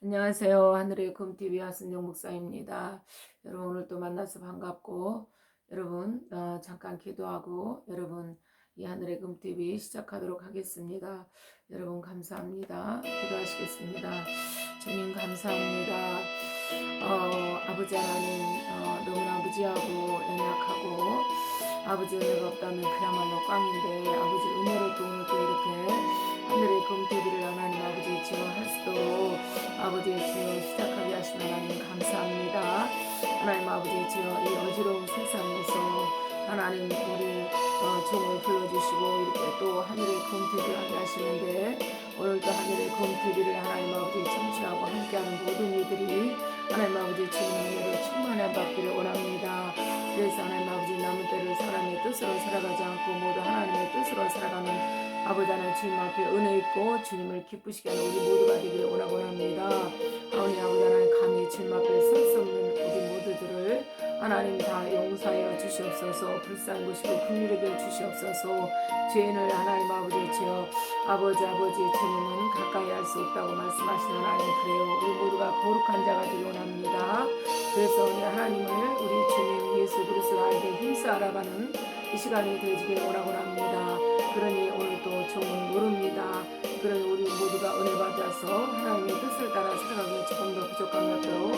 안녕하세요. 하늘의 금TV 하순정 목사입니다. 여러분 오늘 또 만나서 반갑고 여러분 잠깐 기도하고 여러분 이 하늘의 금TV 시작하도록 하겠습니다. 여러분 감사합니다. 기도하시겠습니다. 주님 감사합니다. 아버지 하나님 너무나 무지하고 연약하고 아버지 은혜가 없다면 그야말로 꽝인데 아버지 은혜로 또 오늘 또 이렇게 하늘의 금TV를 하나님 아버지 지원할 수 있도록 아버지의 주여 시작하게 하신 하나님 감사합니다. 하나님 아버지의 주여 이 어지러운 세상에서 하나님 우리 종을 불러주시고 이렇게 또 하늘의 금TV를 하게 하시는데 오늘도 하늘의 금TV를 하나님 아버지 청취하고 함께하는 모든 이들이 하나님 아버지 주님의 은혜로 충만한 받기를 원합니다. 그래서 하나님 아버지 남은 때를 사람의 뜻으로 살아가지 않고 모두 하나님의 뜻으로 살아가는 아버지 하나님 주님 앞에 은혜 있고 주님을 기쁘시게 하는 우리 모두가 되기를 원합니다. 아버지 하나님 감히 주님 앞에 설 수 없는 우리 모두들을 하나님 다 용서하여 주시옵소서. 불쌍히 보시고 긍휼하게 주시옵소서. 죄인을 하나님 아버지 주여 아버지 주님은 가까이 할 수 없다고 말씀하시는 하나님 그래요. 우리 모두가 거룩한 자가 되기 원합니다. 그래서 우리 하나님을 우리 주님 예수 그리스도 알게 힘써 알아가는 이 시간이 되어지길 원합니다. 그러니 오늘도 종은 모릅니다. 그러니 우리 모두가 은혜 받아서 하나님의 뜻을 따라 살아가기에 조금 더 부족함이 없도록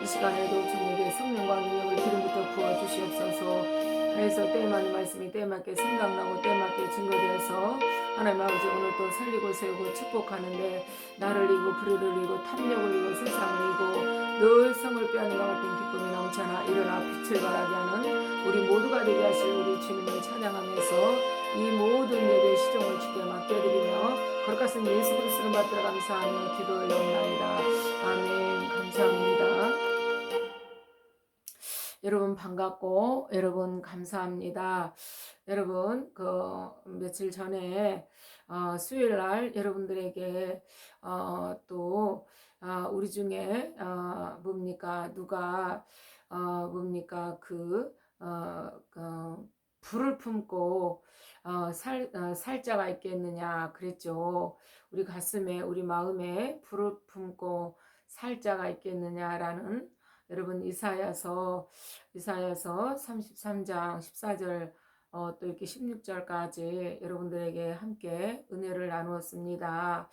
이 시간에도 주님에게 성령과 능력을 기름부터 부어주시옵소서. 그래서 때맞는 말씀이 때맞게 생각나고 때맞게 증거되어서 하나님 아버지 오늘 또 살리고 세우고 축복하는데 나를 이고 불의를 이고 탐욕을 이고 세상을 이고 늘 성을 빼앗는 것 같은 기쁨이 넘쳐나 일어나 빛을 발하게 하는 우리 모두가 되게 하실 우리 주님을 찬양하면서 이 모든 예배 시종을 주께 맡겨드리며 거룩하신 예수 그리스도를 받들어 감사하며 기도 올려옵나이다. 아멘. 감사합니다. 여러분 반갑고 여러분 감사합니다. 여러분 며칠 전에 수요일 날 여러분들에게 또 우리 중에 뭡니까 누가 뭡니까 불을 품고 살자가 있겠느냐 그랬죠. 우리 가슴에 우리 마음에 불을 품고 살자가 있겠느냐라는 여러분 이사야서 33장 14절 또 이렇게 16절까지 여러분들에게 함께 은혜를 나누었습니다.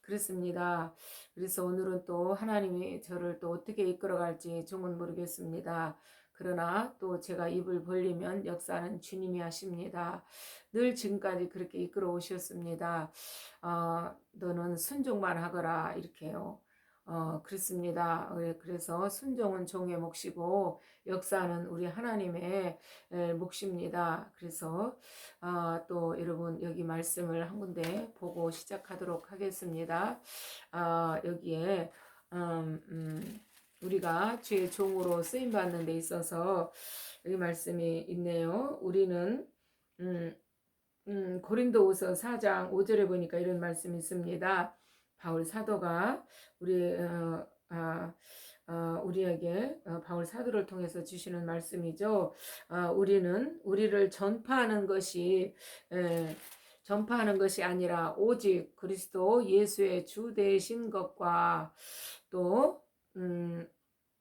그렇습니다. 그래서 오늘은 또 하나님이 저를 또 어떻게 이끌어갈지 종은 모르겠습니다. 그러나 또 제가 입을 벌리면 역사는 주님이 하십니다. 늘 지금까지 그렇게 이끌어 오셨습니다. 너는 순종만 하거라 이렇게요. 그렇습니다. 그래서 순종은 종의 몫이고 역사는 우리 하나님의 몫입니다. 그래서 또 여러분 여기 말씀을 한 군데 보고 시작하도록 하겠습니다. 여기에 우리가 주의 종으로 쓰임 받는 데 있어서 여기 말씀이 있네요. 우리는 고린도후서 4장 5절에 보니까 이런 말씀이 있습니다. 바울 사도가 우리에게 바울 사도를 통해서 주시는 말씀이죠. 우리를 전파하는 것이 아니라 오직 그리스도 예수의 주 되신 것과 또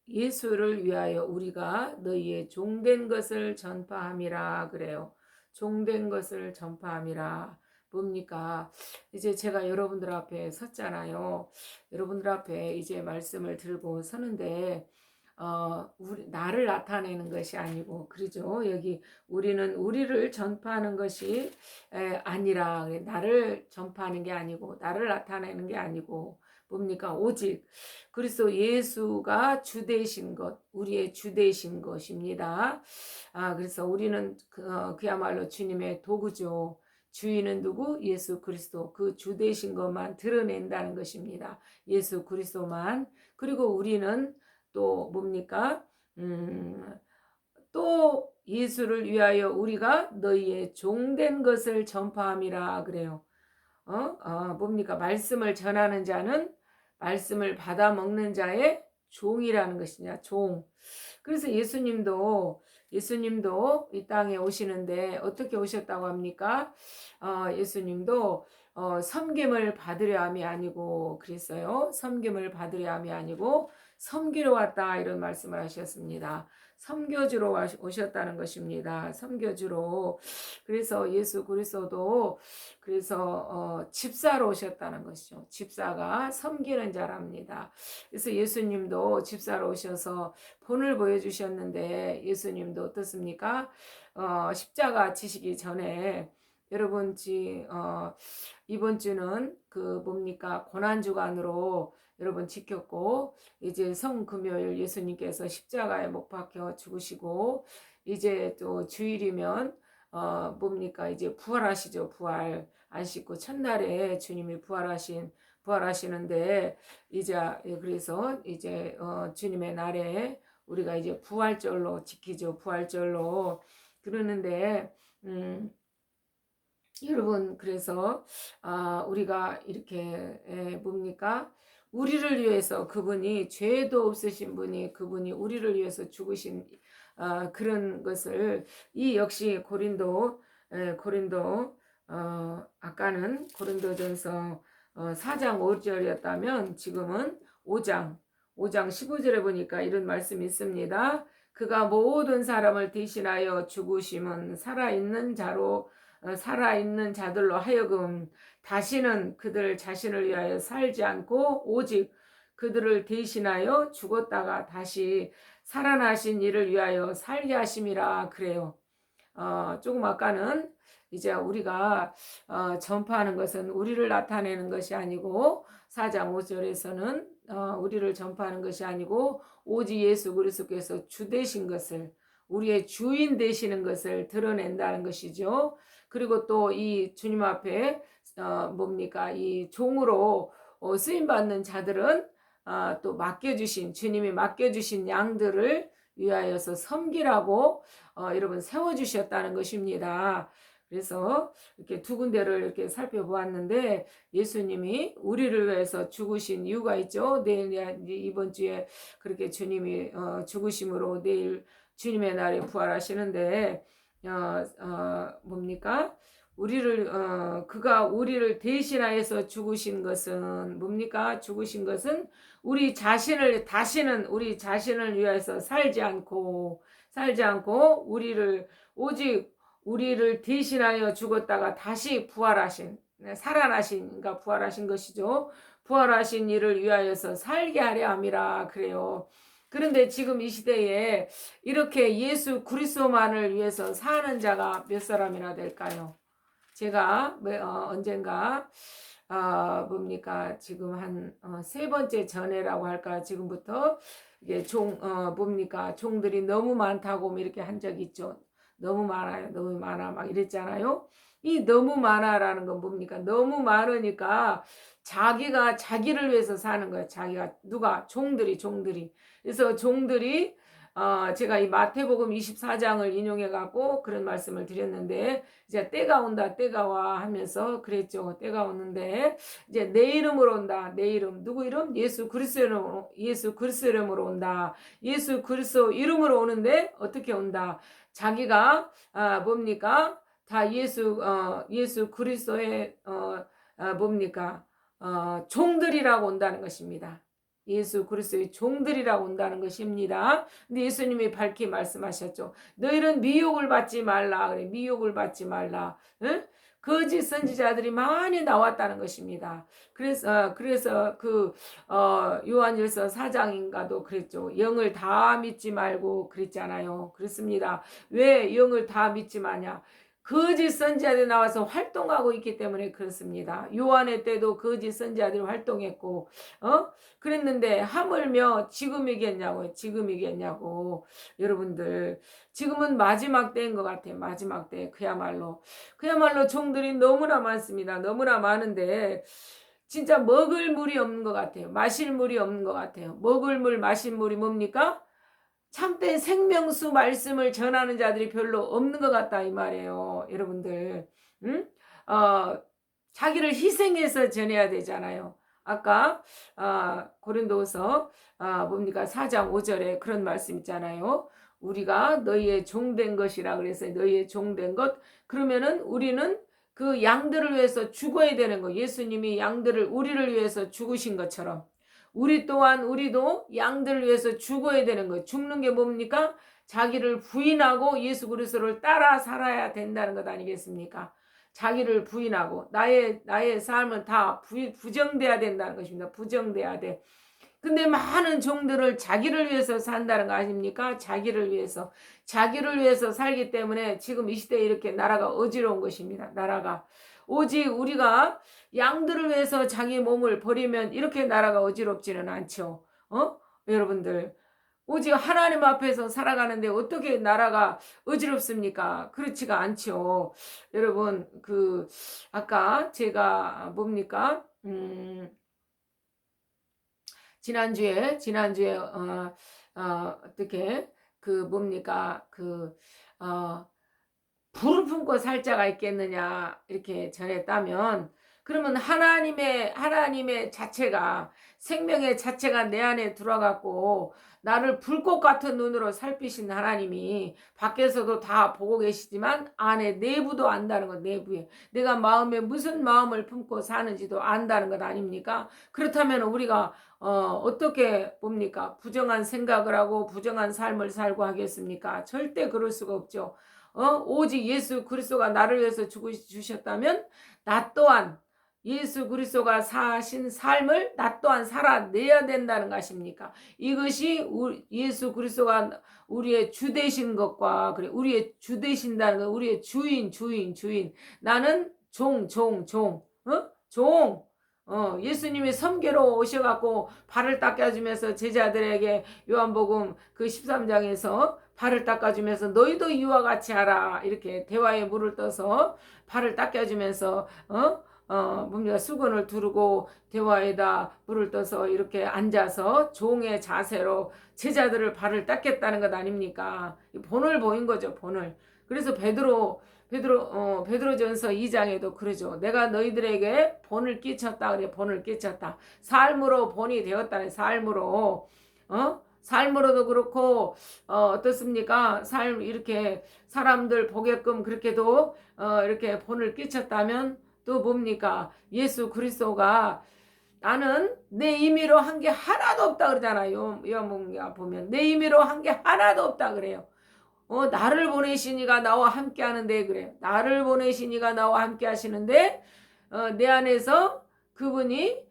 예수를 위하여 우리가 너희의 종된 것을 전파함이라 그래요. 종된 것을 전파함이라. 뭡니까? 이제 제가 여러분들 앞에 섰잖아요. 여러분들 앞에 이제 말씀을 들고 서는데 나를 나타내는 것이 아니고 그러죠. 여기 우리는 우리를 전파하는 것이 아니라 나를 전파하는 게 아니고 나를 나타내는 게 아니고 뭡니까? 오직 그리스도 예수가 주 되신 것, 우리의 주 되신 것입니다. 그래서 우리는 그야말로 주님의 도구죠. 주인은 누구? 예수 그리스도. 그 주 되신 것만 드러낸다는 것입니다. 예수 그리스도만. 그리고 우리는 또 뭡니까? 또 예수를 위하여 우리가 너희의 종된 것을 전파함이라 그래요. 뭡니까? 말씀을 전하는 자는 말씀을 받아 먹는 자의 종이라는 것이냐, 종. 그래서 예수님도 이 땅에 오시는데 어떻게 오셨다고 합니까? 예수님도 섬김을 받으려 함이 아니고 그랬어요. 섬김을 받으려 함이 아니고 섬기러 왔다 이런 말씀을 하셨습니다. 섬겨주러 오셨다는 것입니다. 섬겨주러. 그래서 예수 그리스도도 그래서 집사로 오셨다는 것이죠. 집사가 섬기는 자랍니다. 그래서 예수님도 집사로 오셔서 본을 보여주셨는데 예수님도 어떻습니까? 십자가 지시기 전에 여러분 이번 주는 그 뭡니까 고난주간으로 여러분 지켰고 이제 성금요일 예수님께서 십자가에 못 박혀 죽으시고 이제 또 주일이면 뭡니까 이제 부활하시죠. 부활 안 씻고 첫날에 주님이 부활하시는데 이제 그래서 이제 주님의 날에 우리가 이제 부활절로 지키죠. 부활절로 그러는데 여러분 그래서 우리가 이렇게 뭡니까 우리를 위해서 그분이 죄도 없으신 분이 그분이 우리를 위해서 죽으신 그런 것을 이 역시 고린도 아까는 고린도전서 4장 5절이었다면 지금은 5장 15절에 보니까 이런 말씀이 있습니다. 그가 모든 사람을 대신하여 죽으심은 살아있는 자들로 하여금 다시는 그들 자신을 위하여 살지 않고 오직 그들을 대신하여 죽었다가 다시 살아나신 이를 위하여 살게 하심이라 그래요. 조금 아까는 이제 우리가 전파하는 것은 우리를 나타내는 것이 아니고 4장 5절에서는 우리를 전파하는 것이 아니고 오직 예수 그리스도께서 주 되신 것을 우리의 주인 되시는 것을 드러낸다는 것이죠. 그리고 또 이 주님 앞에 뭡니까 이 종으로 쓰임 받는 자들은 또 맡겨주신 주님이 맡겨주신 양들을 위하여서 섬기라고 여러분 세워주셨다는 것입니다. 그래서 이렇게 두 군데를 이렇게 살펴보았는데 예수님이 우리를 위해서 죽으신 이유가 있죠. 내일 이번 주에 그렇게 주님이 죽으심으로 내일 주님의 날에 부활하시는데 뭡니까? 그가 우리를 대신하여서 죽으신 것은 뭡니까? 죽으신 것은 다시는 우리 자신을 위해서 살지 않고 오직 우리를 대신하여 죽었다가 다시 부활하신 것이죠. 부활하신 이를 위하여서 살게 하려 함이라 그래요. 그런데 지금 이 시대에 이렇게 예수 그리스도만을 위해서 사는 자가 몇 사람이나 될까요? 제가 언젠가 뭡니까 지금 한 세 번째 전회라고 할까 지금부터 이게 뭡니까 종들이 너무 많다고 이렇게 한 적이 있죠. 너무 많아요. 너무 많아 막 이랬잖아요. 이 너무 많아라는 건 뭡니까? 너무 많으니까 자기가 자기를 위해서 사는 거예요. 누가? 종들이. 그래서 종들이 제가 이 마태복음 24장을 인용해 갖고 그런 말씀을 드렸는데 이제 때가 온다 때가 와 하면서 그랬죠. 때가 오는데 이제 내 이름으로 온다. 내 이름 누구 이름? 예수 그리스도 이름으로 온다. 예수 그리스도 이름으로 오는데 어떻게 온다? 자기가 뭡니까? 다 예수 그리스도의 뭡니까? 종들이라고 온다는 것입니다. 예수 그리스도의 종들이라고 온다는 것입니다. 근데 예수님이 밝히 말씀하셨죠. 너희는 미혹을 받지 말라. 그래, 미혹을 받지 말라. 응? 거짓 선지자들이 많이 나왔다는 것입니다. 그래서 그 요한일서 4장인가도 그랬죠. 영을 다 믿지 말고 그랬잖아요. 그렇습니다. 왜 영을 다 믿지 마냐? 거짓 선지자들이 나와서 활동하고 있기 때문에 그렇습니다. 요한의 때도 거짓 선지자들이 활동했고 그랬는데 하물며 지금이겠냐고 여러분들 지금은 마지막 때인 것 같아요. 마지막 때 그야말로 종들이 너무나 많습니다. 너무나 많은데 진짜 먹을 물이 없는 것 같아요. 마실 물이 없는 것 같아요. 먹을 물 마실 물이 뭡니까? 참된 생명수 말씀을 전하는 자들이 별로 없는 것 같다 이 말이에요. 여러분들 자기를 희생해서 전해야 되잖아요. 아까 고린도서 뭡니까 4장 5절에 그런 말씀 있잖아요. 우리가 너희의 종된 것이라 그래서 너희의 종된 것 그러면은 우리는 그 양들을 위해서 죽어야 되는 거. 예수님이 양들을 우리를 위해서 죽으신 것처럼 우리 또한 우리도 양들을 위해서 죽어야 되는 거예요. 죽는 게 뭡니까? 자기를 부인하고 예수 그리스도를 따라 살아야 된다는 것 아니겠습니까? 자기를 부인하고 나의 삶은 다 부정돼야 된다는 것입니다. 부정돼야 돼. 근데 많은 종들을 자기를 위해서 산다는 거 아닙니까? 자기를 위해서 살기 때문에 지금 이 시대에 이렇게 나라가 어지러운 것입니다. 나라가 오직 우리가 양들을 위해서 자기 몸을 버리면 이렇게 나라가 어지럽지는 않죠. 여러분들 오직 하나님 앞에서 살아가는데 어떻게 나라가 어지럽습니까? 그렇지가 않죠. 여러분 아까 제가 뭡니까? 지난주에 어떻게 뭡니까 불을 품고 살 자가 있겠느냐 이렇게 전했다면, 그러면 하나님의 자체가, 생명의 자체가 내 안에 들어갔고 나를 불꽃 같은 눈으로 살피신 하나님이 밖에서도 다 보고 계시지만 안에 내부도 안다는 것. 내부에 내가 마음에 무슨 마음을 품고 사는지도 안다는 것 아닙니까? 그렇다면 우리가 어떻게 봅니까? 부정한 생각을 하고 부정한 삶을 살고 하겠습니까? 절대 그럴 수가 없죠. 오직 예수 그리스도가 나를 위해서 죽으셨다면 나 또한 예수 그리스도가 사신 삶을 나 또한 살아내야 된다는 것입니까? 이것이 예수 그리스도가 우리의 주 되신 것과, 그래, 우리의 주 되신다는 것, 우리의 주인. 나는 종. 예수님이 섬기러 오셔갖고 발을 닦아주면서 제자들에게 요한복음 그 13장에서 발을 닦아주면서 너희도 이와 같이 하라 이렇게 대화에 물을 떠서 발을 닦아주면서 뭡니까 수건을 두르고 대화에다 물을 떠서 이렇게 앉아서 종의 자세로 제자들을 발을 닦겠다는 것 아닙니까? 본을 보인 거죠, 본을. 그래서 베드로전서 2장에도 그러죠. 내가 너희들에게 본을 끼쳤다. 그래, 본을 끼쳤다. 삶으로 본이 되었다네. 삶으로도 그렇고 어떻습니까? 삶 이렇게 사람들 보게끔 그렇게도 이렇게 본을 끼쳤다면 또 뭡니까? 예수 그리스도가 나는 내 임의로 한 게 하나도 없다 그러잖아요. 요한복음 보면 내 임의로 한 게 하나도 없다 그래요. 나를 보내시니가 나와 함께 하는데 그래. 나를 보내시니가 나와 함께 하시는데 내 안에서 그분이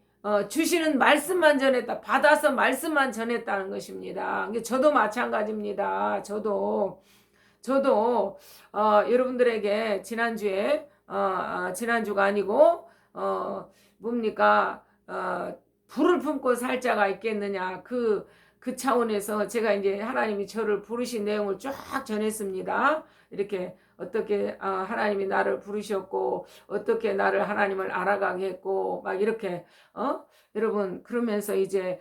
주시는 말씀만 전했다. 받아서 말씀만 전했다는 것입니다. 저도 마찬가지입니다. 저도 여러분들에게 지난주가 아니고 뭡니까 불을 품고 살 자가 있겠느냐 그 차원에서 제가 이제 하나님이 저를 부르신 내용을 쫙 전했습니다. 이렇게 어떻게 하나님이 나를 부르셨고 어떻게 나를 하나님을 알아가게 했고 막 이렇게 여러분 그러면서 이제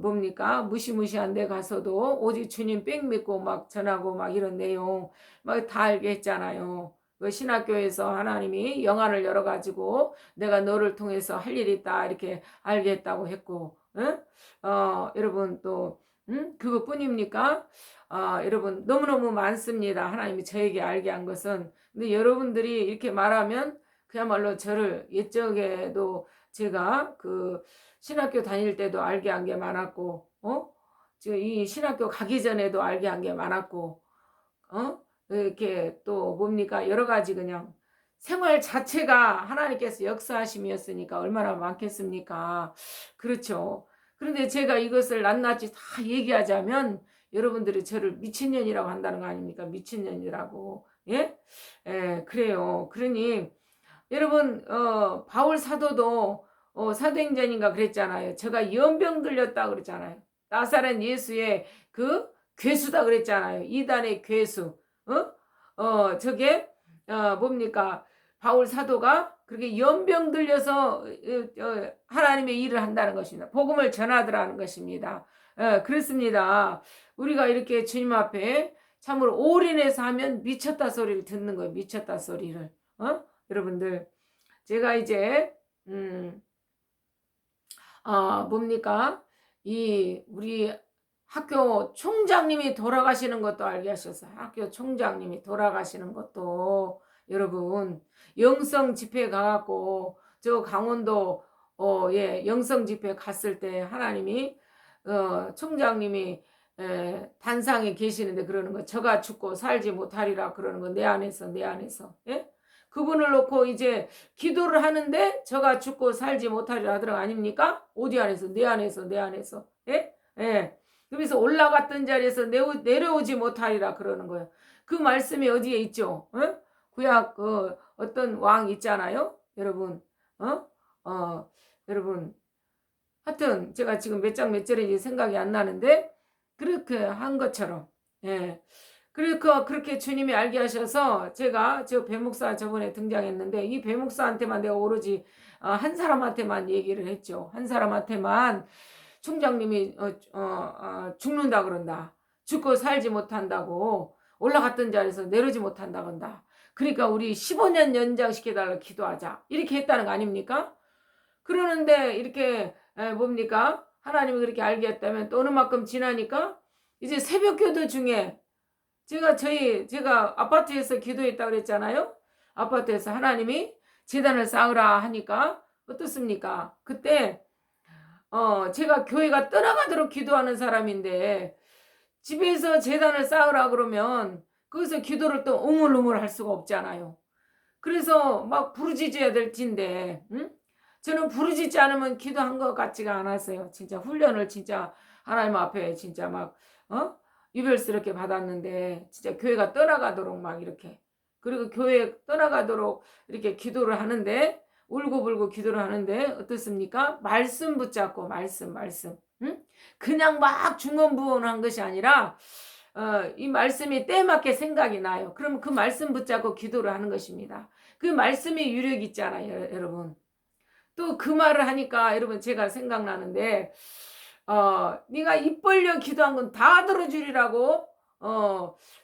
뭡니까 무시무시한 데 가서도 오직 주님 뺑 믿고 막 전하고 막 이런 내용 막 다 알게 했잖아요. 그 신학교에서 하나님이 영안을 열어가지고 내가 너를 통해서 할 일이 있다 이렇게 알게 했다고 했고, 응? 여러분 또 그것뿐입니까? 여러분 너무너무 많습니다. 하나님이 저에게 알게 한 것은. 근데 여러분들이 이렇게 말하면 그야말로 저를 옛적에도 제가 신학교 다닐 때도 알게 한 게 많았고, 지금 이 신학교 가기 전에도 알게 한 게 많았고, 이렇게 또 뭡니까 여러 가지 그냥 생활 자체가 하나님께서 역사하심이었으니까 얼마나 많겠습니까? 그렇죠. 그런데 제가 이것을 낱낱이 다 얘기하자면 여러분들이 저를 미친년이라고 한다는 거 아닙니까? 미친년이라고. 예? 예, 그래요. 그러니 여러분 바울 사도도 사도행전인가 그랬잖아요. 제가 연병 들렸다 그랬잖아요. 나사렛 예수의 괴수다 그랬잖아요. 이단의 괴수. 저게 뭡니까? 바울 사도가 그렇게 연병 들려서 하나님의 일을 한다는 것입니다. 복음을 전하더라는 것입니다. 그렇습니다. 우리가 이렇게 주님 앞에 참으로 올인해서 하면 미쳤다 소리를 듣는 거예요. 미쳤다 소리를. 여러분들 제가 이제 뭡니까? 우리 학교 총장님이 돌아가시는 것도 알게 하셨어요. 학교 총장님이 돌아가시는 것도. 여러분 영성 집회 가갖고 저 강원도 영성 집회 갔을 때 하나님이 총장님이 단상에 계시는데 그러는 거, 저가 죽고 살지 못하리라 그러는 거, 내 안에서 예? 그분을 놓고 이제 기도를 하는데 저가 죽고 살지 못하리라 하더라 아닙니까? 어디 안에서? 내 안에서 예? 예. 그래서 올라갔던 자리에서 내려오지 못하리라 그러는 거예요. 그 말씀이 어디에 있죠? 구약 어떤 왕 있잖아요, 여러분. 여러분, 하여튼 제가 지금 몇 장 몇 절인지 생각이 안 나는데 그렇게 한 것처럼, 예. 그렇게 주님이 알게 하셔서 제가 저 배목사 저번에 등장했는데 이 배목사한테만 내가 오로지 한 사람한테만 얘기를 했죠. 한 사람한테만 총장님이 죽는다 그런다. 죽고 살지 못한다고, 올라갔던 자리에서 내려오지 못한다 그런다. 그러니까 우리 15년 연장시켜달라 기도하자. 이렇게 했다는 거 아닙니까? 그러는데 이렇게 뭡니까? 하나님이 그렇게 알게 했다면 또 어느 만큼 지나니까 이제 새벽 기도 중에 제가 아파트에서 기도했다 그랬잖아요. 아파트에서 하나님이 제단을 쌓으라 하니까 어떻습니까? 그때 제가 교회가 떠나가도록 기도하는 사람인데 집에서 제단을 쌓으라 그러면 거기서 기도를 또 웅얼웅얼 할 수가 없잖아요. 그래서 막 부르짖어야 될 텐데, 응? 저는 부르짖지 않으면 기도한 것 같지가 않았어요. 진짜 훈련을 진짜 하나님 앞에 진짜 막 유별스럽게 받았는데 진짜 교회가 떠나가도록 막 이렇게, 그리고 교회 떠나가도록 이렇게 기도를 하는데 울고불고 기도를 하는데 어떻습니까? 말씀 붙잡고 말씀 응? 그냥 막 중언부언한 것이 아니라 이 말씀이 때맞게 생각이 나요. 그럼 그 말씀 붙잡고 기도를 하는 것입니다. 그 말씀이 유력 있잖아요, 여러분. 또 그 말을 하니까 여러분 제가 생각나는데 네가 입 벌려 기도한 건 다 들어주리라고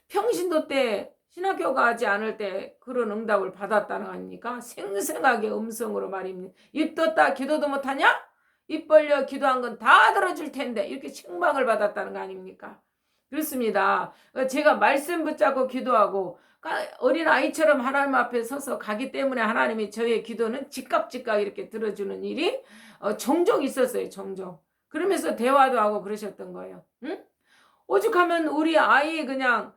평신도 때 신학교 가지 않을 때 그런 응답을 받았다는 거 아닙니까? 생생하게 음성으로 말입니다. 입 떴다 기도도 못하냐? 입 벌려 기도한 건 다 들어줄 텐데, 이렇게 책망을 받았다는 거 아닙니까? 그렇습니다. 제가 말씀 붙잡고 기도하고 어린 아이처럼 하나님 앞에 서서 가기 때문에 하나님이 저의 기도는 즉각 이렇게 들어주는 일이 종종 있었어요. 종종. 그러면서 대화도 하고 그러셨던 거예요. 응? 오죽하면 우리 아이 그냥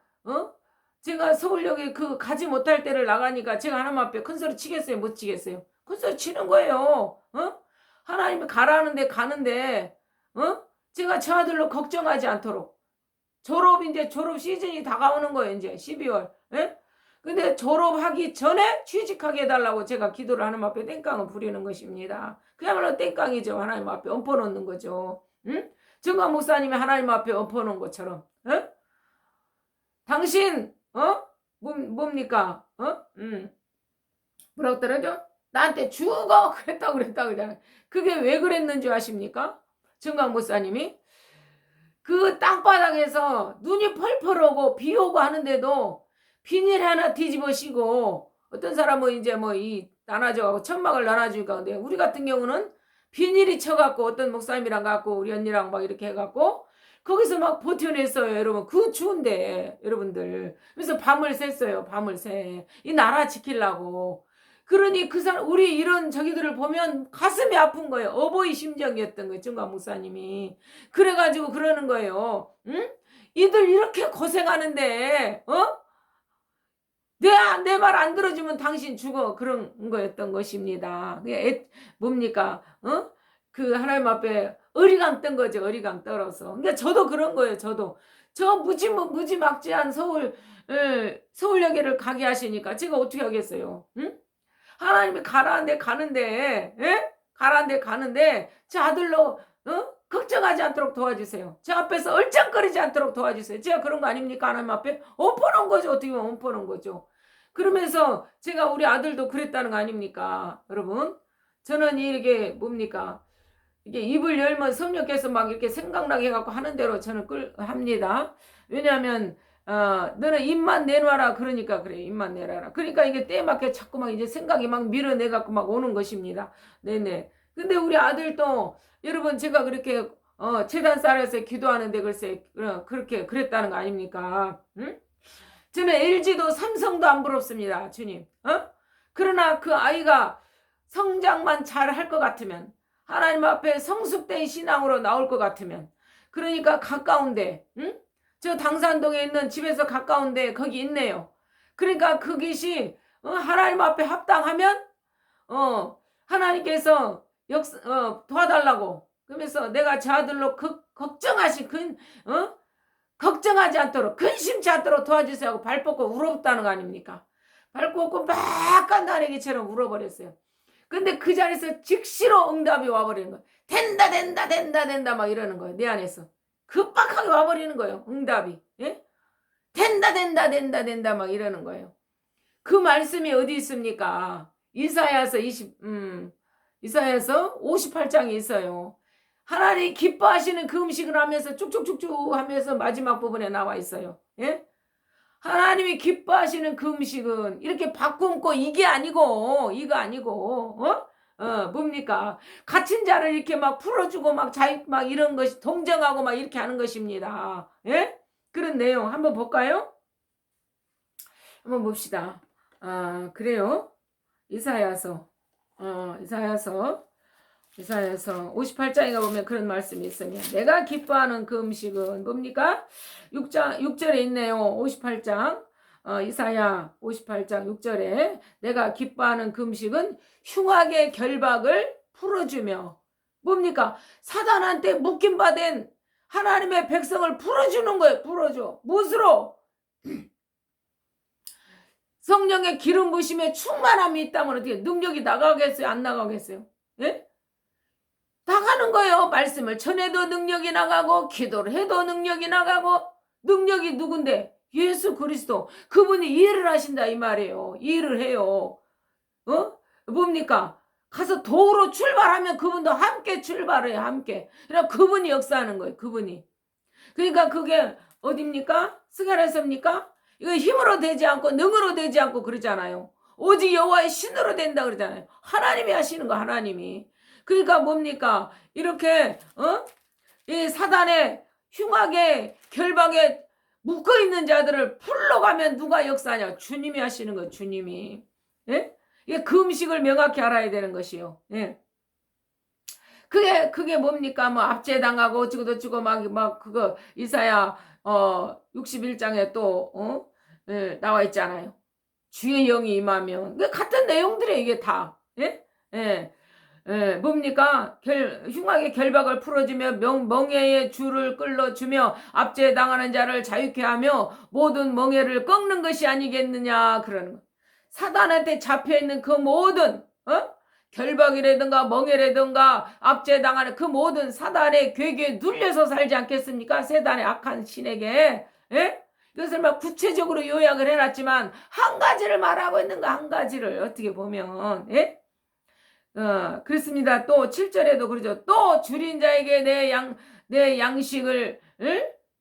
제가 서울역에 가지 못할 때를 나가니까 제가 하나님 앞에 큰 소리 치겠어요? 못 치겠어요? 큰 소리 치는 거예요. 하나님이 가라는데 가는데 제가 저 아들로 걱정하지 않도록, 이제 졸업 시즌이 다가오는 거예요. 이제 12월. 예? 근데 졸업하기 전에 취직하게 해달라고 제가 기도를 하나님 앞에 땡깡을 부리는 것입니다. 그야말로 땡깡이죠. 하나님 앞에 엎어놓는 거죠. 응? 정강 목사님이 하나님 앞에 엎어놓은 것처럼. 당신 뭡니까? 뭐라고 떨어져? 나한테 죽어 그랬다고 그러잖아요. 그게 왜 그랬는 줄 아십니까? 정강 목사님이 그 땅바닥에서 눈이 펄펄 오고 비 오고 하는데도 비닐 하나 뒤집어 씌고, 어떤 사람은 이제 이 나눠져가고 천막을 나눠주니까, 근데 우리 같은 경우는 비닐이 쳐갖고 어떤 목사님이랑 갖고 우리 언니랑 막 이렇게 해갖고 거기서 막 버텨냈어요. 여러분 그 추운데 여러분들. 그래서 밤을 샜어요. 밤을 새. 이 나라 지키려고. 그러니 그 사람, 우리 이런 저기들을 보면 가슴이 아픈 거예요. 어버이 심정이었던 거예요. 정강 목사님이. 그래가지고 그러는 거예요. 응? 이들 이렇게 고생하는데 내 말 안 들어주면 당신 죽어. 그런 거였던 것입니다. 그게 뭡니까? 그 하나님 앞에 어리광 뜬 거죠. 어리광 떨어서. 그러니까 저도 그런 거예요. 저도. 저 무지막지한 서울역에를 가게 하시니까 제가 어떻게 하겠어요? 응? 하나님이 가라는데 가는데, 예? 가라는데 가는데 제 아들로 걱정하지 않도록 도와주세요. 제 앞에서 얼짱거리지 않도록 도와주세요. 제가 그런 거 아닙니까? 하나님 앞에 엎어놓은 거죠. 어떻게 보면 엎어놓은 거죠. 그러면서 제가 우리 아들도 그랬다는 거 아닙니까? 여러분, 저는 이게 뭡니까? 이게 입을 열면 성령께서 막 이렇게 생각나게 해갖고 하는 대로 저는 합니다. 왜냐하면 너는 입만 내놔라. 그러니까 그래. 입만 내놔라. 그러니까 이게 때에 맞게 자꾸 막 이제 생각이 막 밀어내갖고 막 오는 것입니다. 네네. 근데 우리 아들도 여러분 제가 그렇게 재단 쌀에서 기도하는데 글쎄 그렇게 그랬다는 거 아닙니까? 응? 저는 LG도 삼성도 안 부럽습니다. 주님. 그러나 그 아이가 성장만 잘 할 것 같으면, 하나님 앞에 성숙된 신앙으로 나올 것 같으면, 그러니까 가까운데, 응? 저 당산동에 있는 집에서 가까운데 거기 있네요. 그러니까 그것이 하나님 앞에 합당하면 하나님께서 도와달라고, 그러면서 내가 저 아들로 걱정하시 걱정하지 않도록, 근심치 않도록 도와주세요 하고 발 뻗고 울었다는 거 아닙니까? 발 뻗고 막 깐다래기처럼 울어버렸어요. 근데 그 자리에서 즉시로 응답이 와버리는 거예요. 된다 된다 된다 된다 막 이러는 거예요. 내 안에서 급박하게 와버리는 거예요. 응답이. 예? 된다 된다 된다 된다 막 이러는 거예요. 그 말씀이 어디 있습니까? 이사야서 58장에 있어요. 하나님이 기뻐하시는 그 음식을 하면서 쭉쭉쭉쭉 하면서 마지막 부분에 나와 있어요. 예? 하나님이 기뻐하시는 그 음식은 이렇게 바꿈고 이거 아니고 뭡니까? 갇힌 자를 이렇게 막 풀어주고 막 이런 것이 동정하고 막 이렇게 하는 것입니다. 예? 그런 내용 한번 볼까요? 한번 봅시다. 그래요. 이사야서 58장에 보면 그런 말씀이 있으면, 내가 기뻐하는 그 음식은 뭡니까? 6절에 있네요. 58장 이사야 58장 6절에 내가 기뻐하는 그 음식은 흉악의 결박을 풀어주며, 뭡니까? 사단한테 묶임받은 하나님의 백성을 풀어주는 거예요. 풀어줘. 무엇으로? 성령의 기름 부심에 충만함이 있다면 어떻게 능력이 나가겠어요? 안 나가겠어요? 예? 나가는 거예요. 말씀을 전해도 능력이 나가고, 기도를 해도 능력이 나가고. 능력이 누군데? 예수 그리스도. 그분이 일을 하신다 이 말이에요. 일을 해요. 뭡니까? 가서 도로 출발하면 그분도 함께 출발해요. 함께. 그러니까 그분이 역사하는 거예요. 그분이. 그러니까 그게 어딥니까? 스가랴서입니까? 이거 힘으로 되지 않고 능으로 되지 않고 그러잖아요. 오직 여호와의 신으로 된다 그러잖아요. 하나님이 하시는 거, 하나님이. 그러니까 뭡니까? 이렇게 이 사단의 흉악의 결박에 묶어 있는 자들을 풀러가면 누가 역사하냐? 주님이 하시는 거, 주님이. 예? 이게 그 음식을 명확히 알아야 되는 것이요. 예. 그게 뭡니까? 뭐 압제당하고 어쩌고 저쩌고 막 그거 이사야 61장에 또 예, 나와 있잖아요. 주의 영이 임하면. 같은 내용들이에요, 이게 다. 예? 예. 예, 뭡니까? 흉악의 결박을 풀어주며 멍에의 줄을 끌어주며 압제당하는 자를 자유케 하며 모든 멍에를 꺾는 것이 아니겠느냐 그러는 거. 사단한테 잡혀있는 그 모든 결박이라든가 멍에라든가 압제당하는 그 모든 사단의 괴계에 눌려서 살지 않겠습니까? 세단의 악한 신에게. 예? 이것을 막 구체적으로 요약을 해놨지만 한 가지를 말하고 있는 거, 한 가지를 어떻게 보면. 예? 그렇습니다. 또 7절에도 그러죠. 또 줄인 자에게 내 양식을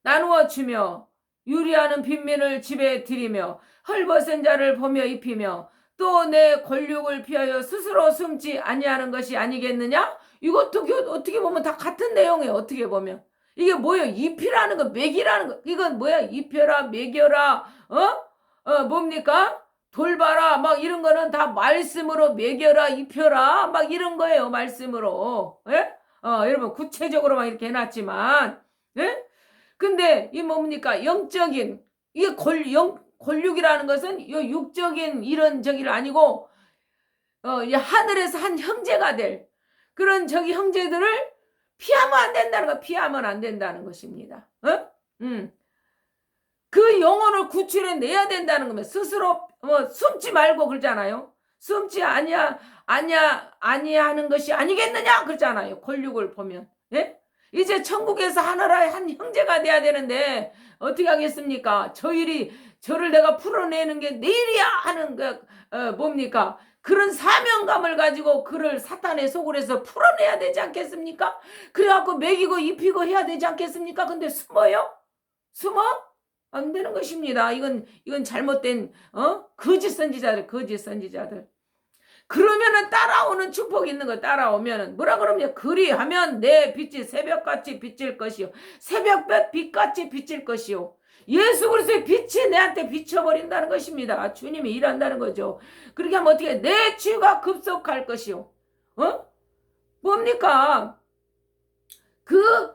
나누어 주며 유리하는 빈민을 집에 들이며 헐벗은 자를 보며 입히며 또 내 권력을 피하여 스스로 숨지 아니하는 것이 아니겠느냐? 이것도 어떻게 보면 다 같은 내용이에요. 어떻게 보면. 이게 뭐예요? 입히라는 거, 먹이라는 거. 이건 뭐야? 입혀라, 먹여라, 뭡니까? 돌봐라 막 이런 거는 다 말씀으로 먹여라 입혀라 막 이런 거예요. 말씀으로. 예? 여러분 구체적으로만 이렇게 해놨지만 예? 근데 이 뭡니까? 영적인 이게 권력이라는 것은 이 육적인 이런 저기를 아니고 이 하늘에서 한 형제가 될 그런 저기 형제들을 피하면 안 된다는 거. 피하면 안 된다는 것입니다. 그 영혼을 구출해 내야 된다는 거면 스스로 숨지 말고 그러잖아요. 숨지 아니하는 것이 아니겠느냐 그러잖아요. 권력을 보면. 예? 이제 천국에서 하나라의 한 형제가 돼야 되는데 어떻게 하겠습니까? 저를 내가 풀어내는 게 내일이야 하는 거 뭡니까? 그런 사명감을 가지고 그를 사탄의 속을 해서 풀어내야 되지 않겠습니까? 그래갖고 먹이고 입히고 해야 되지 않겠습니까? 근데 숨어요? 숨어? 안 되는 것입니다. 이건 잘못된 거짓 선지자들. 그러면은 따라오는 축복이 있는 거. 따라오면은 뭐라 그러면 그리하면 내 빛이 새벽같이 비칠 것이요 새벽빛 빛같이 비칠 것이요. 예수 그리스도의 빛이 내한테 비춰버린다는 것입니다. 주님이 일한다는 거죠. 그렇게 하면 어떻게 내 치유가 급속할 것이요. 뭡니까? 그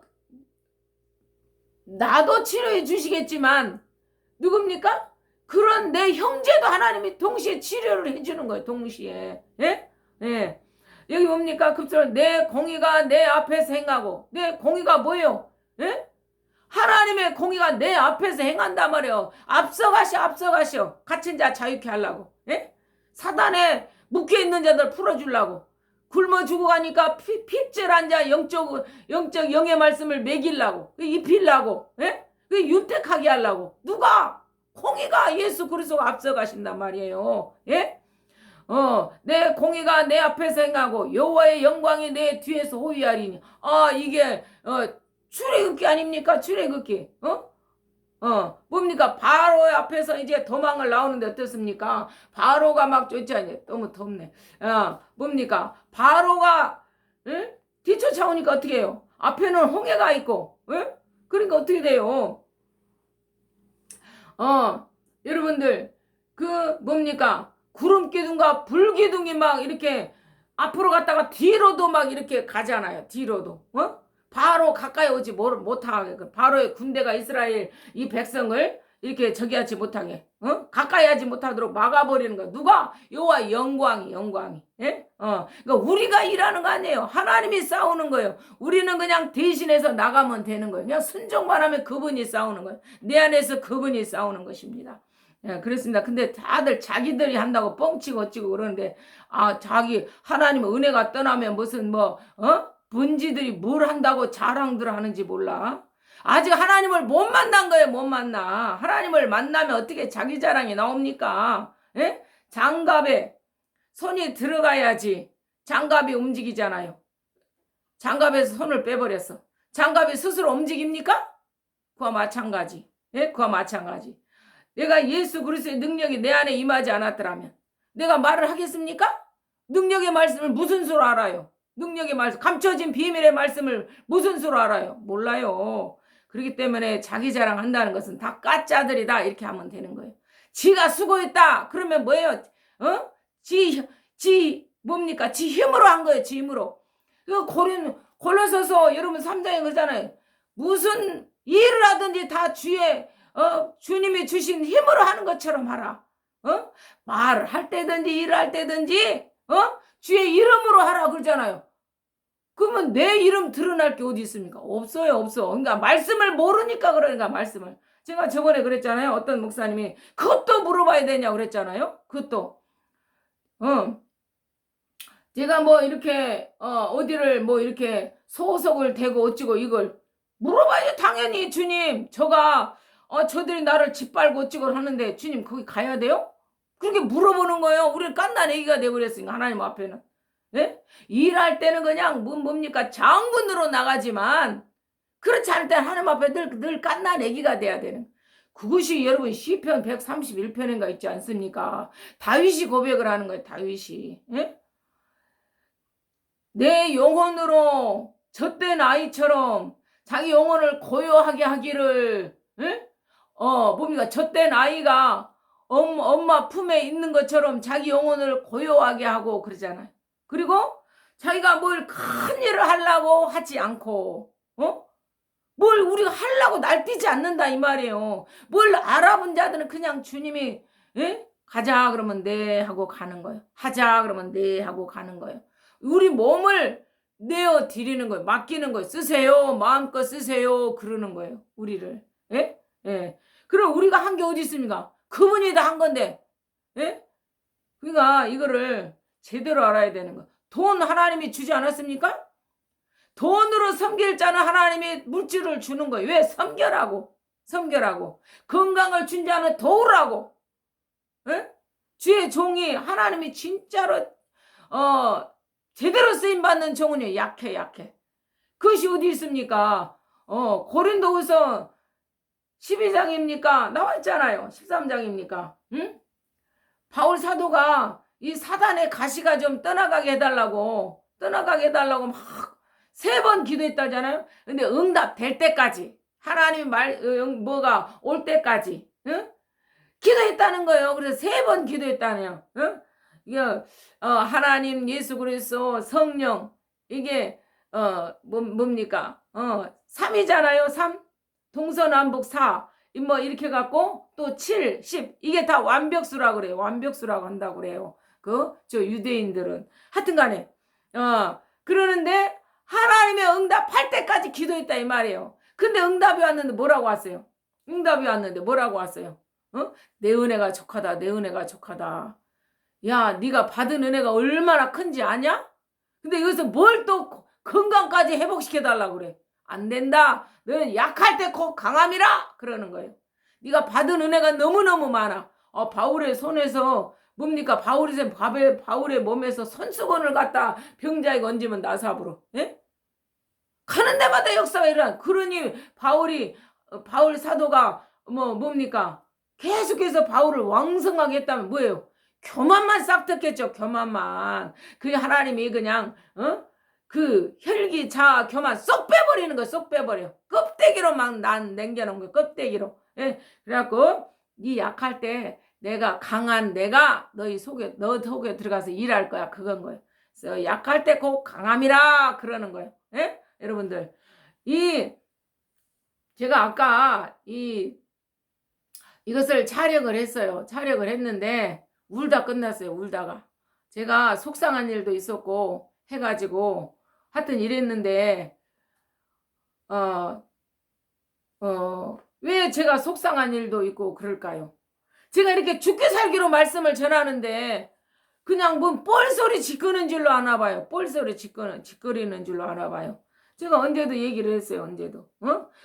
나도 치료해 주시겠지만 누굽니까? 그런 내 형제도 하나님이 동시에 치료를 해주는 거예요. 동시에. 예? 예. 여기 뭡니까? 급속으로 내 공의가 내 앞에서 행하고. 내 공의가 뭐예요? 예? 하나님의 공의가 내 앞에서 행한단 말이에요. 앞서가셔. 갇힌 자 자유케 하려고. 예? 사단에 묶여있는 자들 풀어주려고. 굶어 죽어가니까 핍절한 자 영적 영의 말씀을 먹이려고. 입히려고. 예? 윤택하게 하려고. 누가? 공의가 예수 그리스도가 앞서가신단 말이에요. 예? 내 공의가 내 앞에서 행하고 여호와의 영광이 내 뒤에서 호위하리니. 이게 출애굽기 아닙니까? 출애굽기. 뭡니까? 바로의 앞에서 이제 도망을 나오는데 어떻습니까? 바로가 막 쫓아내. 너무 덥네. 뭡니까? 바로가 뒤쫓아오니까 어떻게 해요? 앞에는 홍해가 있고. 그러니까 어떻게 돼요? 여러분들 뭡니까? 구름 기둥과 불 기둥이 막 이렇게 앞으로 갔다가 뒤로도 막 이렇게 가잖아요. 뒤로도. 바로 가까이 오지 못하게. 바로의 군대가 이스라엘 이 백성을 이렇게 저기 하지 못하게. 가까이 하지 못하도록 막아버리는 거야. 누가? 여호와 영광이. 예? 그러니까 우리가 일하는 거 아니에요. 하나님이 싸우는 거예요. 우리는 그냥 대신해서 나가면 되는 거예요. 그냥 순종만 하면 그분이 싸우는 거예요. 내 안에서 그분이 싸우는 것입니다. 예, 그렇습니다. 근데 다들 자기들이 한다고 뻥치고 어찌고 그러는데, 자기 하나님의 은혜가 떠나면 무슨 분지들이 뭘 한다고 자랑들 하는지 몰라. 아직 하나님을 못 만난 거예요. 못 만나. 하나님을 만나면 어떻게 자기 자랑이 나옵니까? 예? 장갑에 손이 들어가야지 장갑이 움직이잖아요. 장갑에서 손을 빼버렸어. 장갑이 스스로 움직입니까? 그와 마찬가지. 예? 그와 마찬가지. 내가 예수 그리스도의 능력이 내 안에 임하지 않았더라면 내가 말을 하겠습니까? 능력의 말씀을 무슨 수로 알아요? 능력의 말씀, 감춰진 비밀의 말씀을 무슨 수로 알아요? 몰라요. 그렇기 때문에 자기 자랑한다는 것은 다 가짜들이다 이렇게 하면 되는 거예요. 지가 수고했다 그러면 뭐예요? 뭡니까? 지 힘으로 한 거예요. 지 힘으로. 골로새서 여러분 3장에 그러잖아요. 무슨 일을 하든지 다 주님이 주신 힘으로 하는 것처럼 하라. 말을 할 때든지 일을 할 때든지 주의 이름으로 하라 그러잖아요. 그러면 내 이름 드러날 게 어디 있습니까? 없어요. 그러니까 말씀을 모르니까 그러니까 말씀을. 제가 저번에 그랬잖아요. 어떤 목사님이 그것도 물어봐야 되냐고 그랬잖아요. 그것도. 제가 이렇게 어디를 이렇게 소속을 대고 어찌고 이걸 물어봐야죠. 당연히 주님 저들이 나를 짓밟고 어찌고 하는데 주님 거기 가야 돼요? 그렇게 물어보는 거예요. 우리는 깐난 애기가 되어버렸으니까 하나님 앞에는. 예? 일할 때는 그냥 뭡니까? 장군으로 나가지만 그렇지 않을 때는 하나님 앞에 늘 깐난 애기가 돼야 되는. 그것이 여러분 시편 131편인가 있지 않습니까? 다윗이 고백을 하는 거예요. 다윗이. 예? 내 영혼으로 젖된 아이처럼 자기 영혼을 고요하게 하기를. 예? 뭡니까? 젖된 아이가 엄마 품에 있는 것처럼 자기 영혼을 고요하게 하고 그러잖아요. 그리고 자기가 뭘 큰 일을 하려고 하지 않고 뭘 우리가 하려고 날뛰지 않는다 이 말이에요. 뭘 알아본 자들은 그냥 주님이 가자 그러면 네 하고 가는 거예요. 하자 그러면 네 하고 가는 거예요. 우리 몸을 내어 드리는 거예요. 맡기는 거예요. 쓰세요. 마음껏 쓰세요. 그러는 거예요. 우리를. 예? 예. 그럼 우리가 한 게 어디 있습니까? 그분이 다 한 건데. 예? 그러니까 이거를 제대로 알아야 되는 거. 돈 하나님이 주지 않았습니까? 돈으로 섬길 자는 하나님이 물질을 주는 거예요. 왜? 섬겨라고. 건강을 준 자는 도우라고. 에? 주의 종이 하나님이 진짜로 제대로 쓰임받는 종은요. 약해. 그것이 어디 있습니까? 고린도후서 12장입니까? 나와있잖아요. 13장입니까? 응? 바울 사도가 이 사단의 가시가 좀 떠나가게 해달라고 막 3번 기도했다잖아요. 근데 응답 될 때까지 하나님 뭐가 올 때까지, 응? 기도했다는 거예요. 그래서 3번 기도했다네요. 응? 이거, 하나님, 예수 그리스도, 성령, 이게, 뭡니까? 3이잖아요, 3. 동서남북 4. 뭐, 이렇게 갖고, 또 7, 10. 이게 다 완벽수라고 그래요. 완벽수라고 한다고 그래요. 저 유대인들은. 하여튼 간에, 그러는데, 하나님의 응답할 때까지 기도했다, 이 말이에요. 근데 응답이 왔는데 뭐라고 왔어요? 응답이 왔는데 뭐라고 왔어요? 내 은혜가 족하다, 내 은혜가 족하다. 야, 네가 받은 은혜가 얼마나 큰지 아냐? 근데 여기서 뭘 또 건강까지 회복시켜달라고 그래. 안 된다. 너는 약할 때 곧 강함이라 그러는 거예요. 네가 받은 은혜가 너무너무 많아. 바울의 손에서 뭡니까? 바울의 몸에서 손수건을 갖다 병자에게 얹으면 나사부로. 예? 가는 데마다 역사가 일어나. 그러니 바울 사도가 뭡니까? 계속해서 바울을 왕성하게 했다면 뭐예요? 교만만 싹둑했죠. 교만만. 그게 하나님이 그냥 그 혈기 자아 교만 쏙 빼버리는 거, 쏙 빼버려. 껍데기로 막 난 남겨놓은 거, 껍데기로. 예? 그래갖고 네 약할 때 내가 강한 내가 너 속에 들어가서 일할 거야. 그건 거예요. 그래서 약할 때 꼭 강함이라 그러는 거예요. 예? 여러분들 제가 아까 이것을 촬영을 했어요. 촬영을 했는데 울다 끝났어요. 울다가 제가 속상한 일도 있었고 해가지고 하여튼 이랬는데 왜 제가 속상한 일도 있고 그럴까요? 제가 이렇게 죽게 살기로 말씀을 전하는데 그냥 뭐 뻘소리 짓거리는 줄로 아나 봐요. 뻘소리 짓거리는 줄로 아나 봐요. 제가 언제도 얘기를 했어요. 언제도.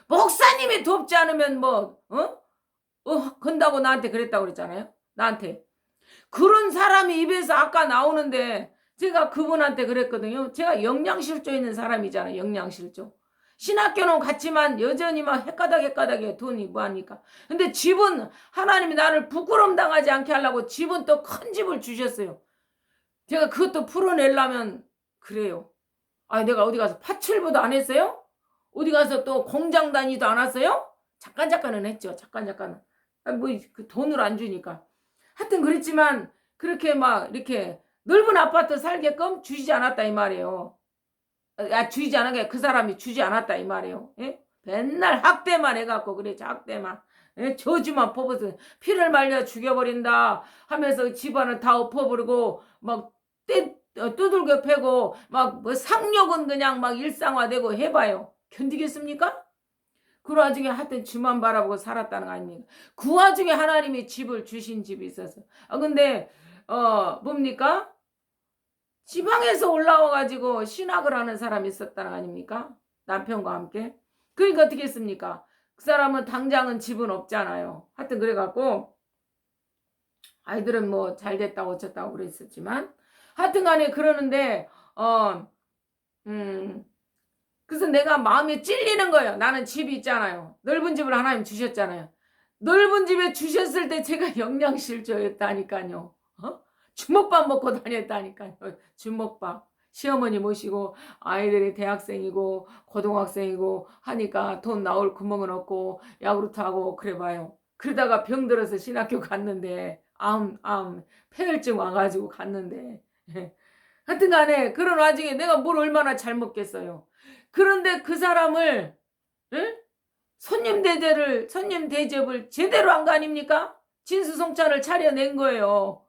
목사님이 돕지 않으면 건다고 나한테 그랬다고 그랬잖아요. 나한테. 그런 사람이 입에서 아까 나오는데 제가 그분한테 그랬거든요. 제가 영양실조 있는 사람이잖아요. 영양실조. 신학교는 같지만 여전히 막 헷가닥해 돈이 뭐하니까. 근데 집은 하나님이 나를 부끄럼 당하지 않게 하려고 집은 또 큰 집을 주셨어요. 제가 그것도 풀어내려면 그래요. 내가 어디 가서 파출부도 안 했어요? 어디 가서 또 공장 다니도 않았어요? 잠깐은 했죠. 잠깐은. 그 돈을 안 주니까. 하여튼 그랬지만 그렇게 막 이렇게 넓은 아파트 살게끔 주지 않았다 이 말이에요. 주지 않게 그 사람이 주지 않았다 이 말이에요. 예? 맨날 학대만 해갖고 그래 학대만. 예? 저주만 퍼붓어 피를 말려 죽여버린다 하면서 집안을 다 엎어버리고 막 두들겨 패고 막 뭐 상욕은 그냥 막 일상화되고 해봐요. 견디겠습니까? 그 와중에 하여튼 주만 바라보고 살았다는 거 아닙니까? 그 와중에 하나님이 집을 주신 집이 있었어. 근데 뭡니까? 지방에서 올라와가지고 신학을 하는 사람이 있었다는 거 아닙니까? 남편과 함께. 그러니까 어떻게 했습니까? 그 사람은 당장은 집은 없잖아요. 하여튼 그래갖고 아이들은 뭐 잘됐다고 어쩌다고 그랬었지만 하여튼 간에 그러는데 그래서 내가 마음이 찔리는 거예요. 나는 집이 있잖아요. 넓은 집을 하나님 주셨잖아요. 넓은 집에 주셨을 때 제가 영양실조였다니까요. 주먹밥 먹고 다녔다니까요. 주먹밥. 시어머니 모시고 아이들이 대학생이고 고등학생이고 하니까 돈 나올 구멍은 없고 야구르트하고 그래봐요. 그러다가 병들어서 신학교 갔는데 폐혈증 와가지고 갔는데 하여튼 간에 그런 와중에 내가 뭘 얼마나 잘 먹겠어요. 그런데 그 사람을 손님 대접을 제대로 한 거 아닙니까? 진수성찬을 차려낸 거예요.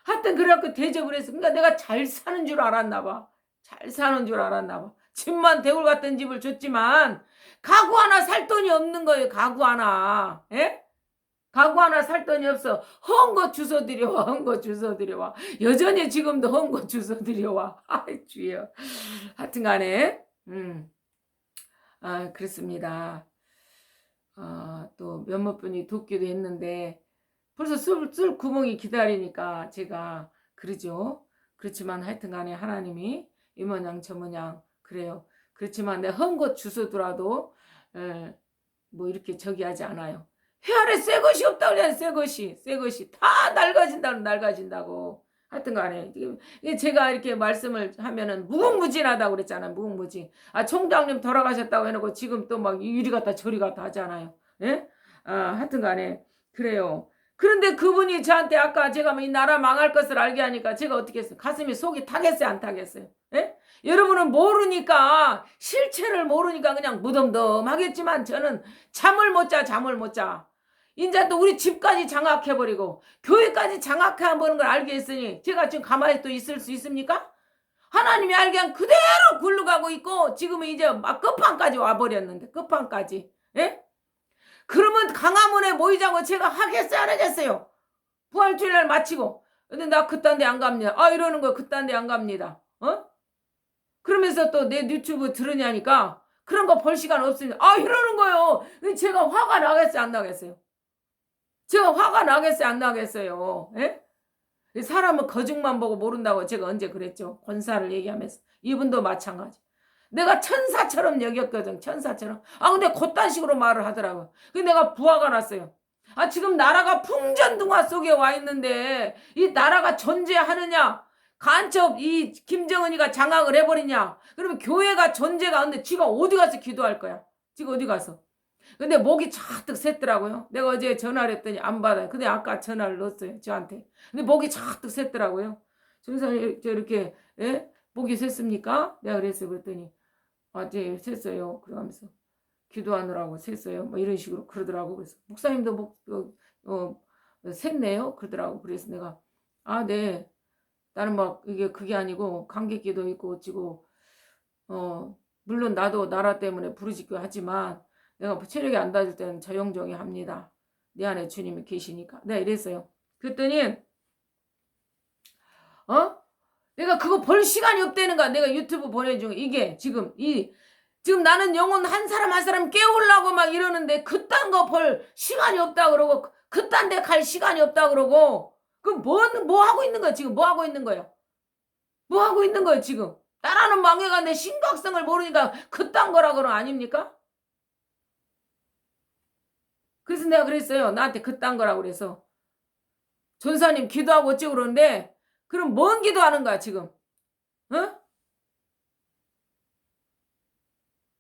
하여튼 그래갖고 대접을 했어. 그러니까 내가 잘 사는 줄 알았나 봐. 잘 사는 줄 알았나 봐. 집만 대울 같은 집을 줬지만 가구 하나 살 돈이 없는 거예요. 가구 하나. 예? 가구 하나 살 돈이 없어. 헌 거 주워 드려와. 헌 거 주워 드려와. 여전히 지금도 헌 거 주워 드려와. 아이 주여. 하여튼 간에 그렇습니다. 또 몇몇 분이 돕기도 했는데 벌써 쓸 구멍이 기다리니까 제가 그러죠. 그렇지만 하여튼 간에 하나님이 이 모양 저 모양 그래요. 그렇지만 내 헌 것 주소더라도 뭐 이렇게 저기 하지 않아요. 회 안에 새 것이 없다고 그래. 새 것이 다 낡아진다고. 하여튼 간에 이게 제가 이렇게 말씀을 하면은 무궁무진하다고 그랬잖아요. 무궁무진. 아, 총장님 돌아가셨다고 해놓고 지금 또 막 이리 갔다 저리 갔다 하잖아요. 예? 아, 하여튼 간에 그래요. 그런데 그분이 저한테 아까 제가 뭐 이 나라 망할 것을 알게 하니까 제가 어떻게 했어요? 가슴이 속이 타겠어요? 안 타겠어요? 예? 여러분은 모르니까, 실체를 모르니까 그냥 무덤덤하겠지만 저는 잠을 못 자, 잠을 못 자. 이제 또 우리 집까지 장악해버리고 교회까지 장악해버리는 걸 알게 했으니 제가 지금 가만히 또 있을 수 있습니까? 하나님이 알게 그대로 굴러가고 있고 지금은 이제 막 끝판까지 와버렸는데, 끝판까지. 예? 그러면 강화문에 모이자고 제가 하겠어요, 안 하겠어요? 부활주일날 마치고. 근데 나 그딴 데 안 갑니다. 아, 이러는 거예요. 그딴 데 안 갑니다. 어? 그러면서 또 내 유튜브 들으냐니까 그런 거 볼 시간 없습니다. 아, 이러는 거예요. 제가 화가 나겠어요, 안 나겠어요? 제가 화가 나겠어요, 안 나겠어요? 예? 사람은 거중만 보고 모른다고 제가 언제 그랬죠? 권사를 얘기하면서. 이분도 마찬가지. 내가 천사처럼 여겼거든, 천사처럼. 아, 근데 그딴 식으로 말을 하더라고. 근데 내가 부화가 났어요. 아, 지금 나라가 풍전등화 속에 와 있는데 이 나라가 존재하느냐? 간첩 이 김정은이가 장악을 해버리냐? 그러면 교회가 존재가 없는데 지가 어디 가서 기도할 거야? 지가 어디 가서? 근데 목이 잔뜩 샜더라고요. 내가 어제 전화를 했더니 안 받아요. 근데 아까 전화를 넣었어요, 저한테. 근데 목이 잔뜩 샜더라고요. 전사님, 저 이렇게, 예? 목이 샜습니까? 내가 그랬어요. 그랬더니, 아, 네, 샜어요. 그러면서, 기도하느라고 샜어요. 뭐 이런 식으로 그러더라고. 그래서, 목사님도 샜네요? 그러더라고. 그래서 내가, 아, 네. 나는 막, 그게 아니고, 감격기도 있고, 어찌고, 물론 나도 나라 때문에 부르짖고 하지만, 내가 체력이 안 닿을 때는 조용조용히 합니다. 내 안에 주님이 계시니까. 내가 이랬어요. 그랬더니 내가 그거 볼 시간이 없다는 거야. 내가 유튜브 보내준 이게 지금 지금 나는 영혼 한 사람 한 사람 깨우려고 막 이러는데 그딴 거 볼 시간이 없다 그러고 그딴 데 갈 시간이 없다 그러고 그럼 뭐 하고 있는 거야? 지금 뭐 하고 있는 거야? 뭐 하고 있는 거야 지금? 나라는 망해가는데 심각성을 모르니까 그딴 거라 그러는 아닙니까? 그래서 내가 그랬어요. 나한테 그딴 거라고 그래서. 전사님 기도하고 어쩌고 그러는데 그럼 뭔 기도하는 거야 지금? 어?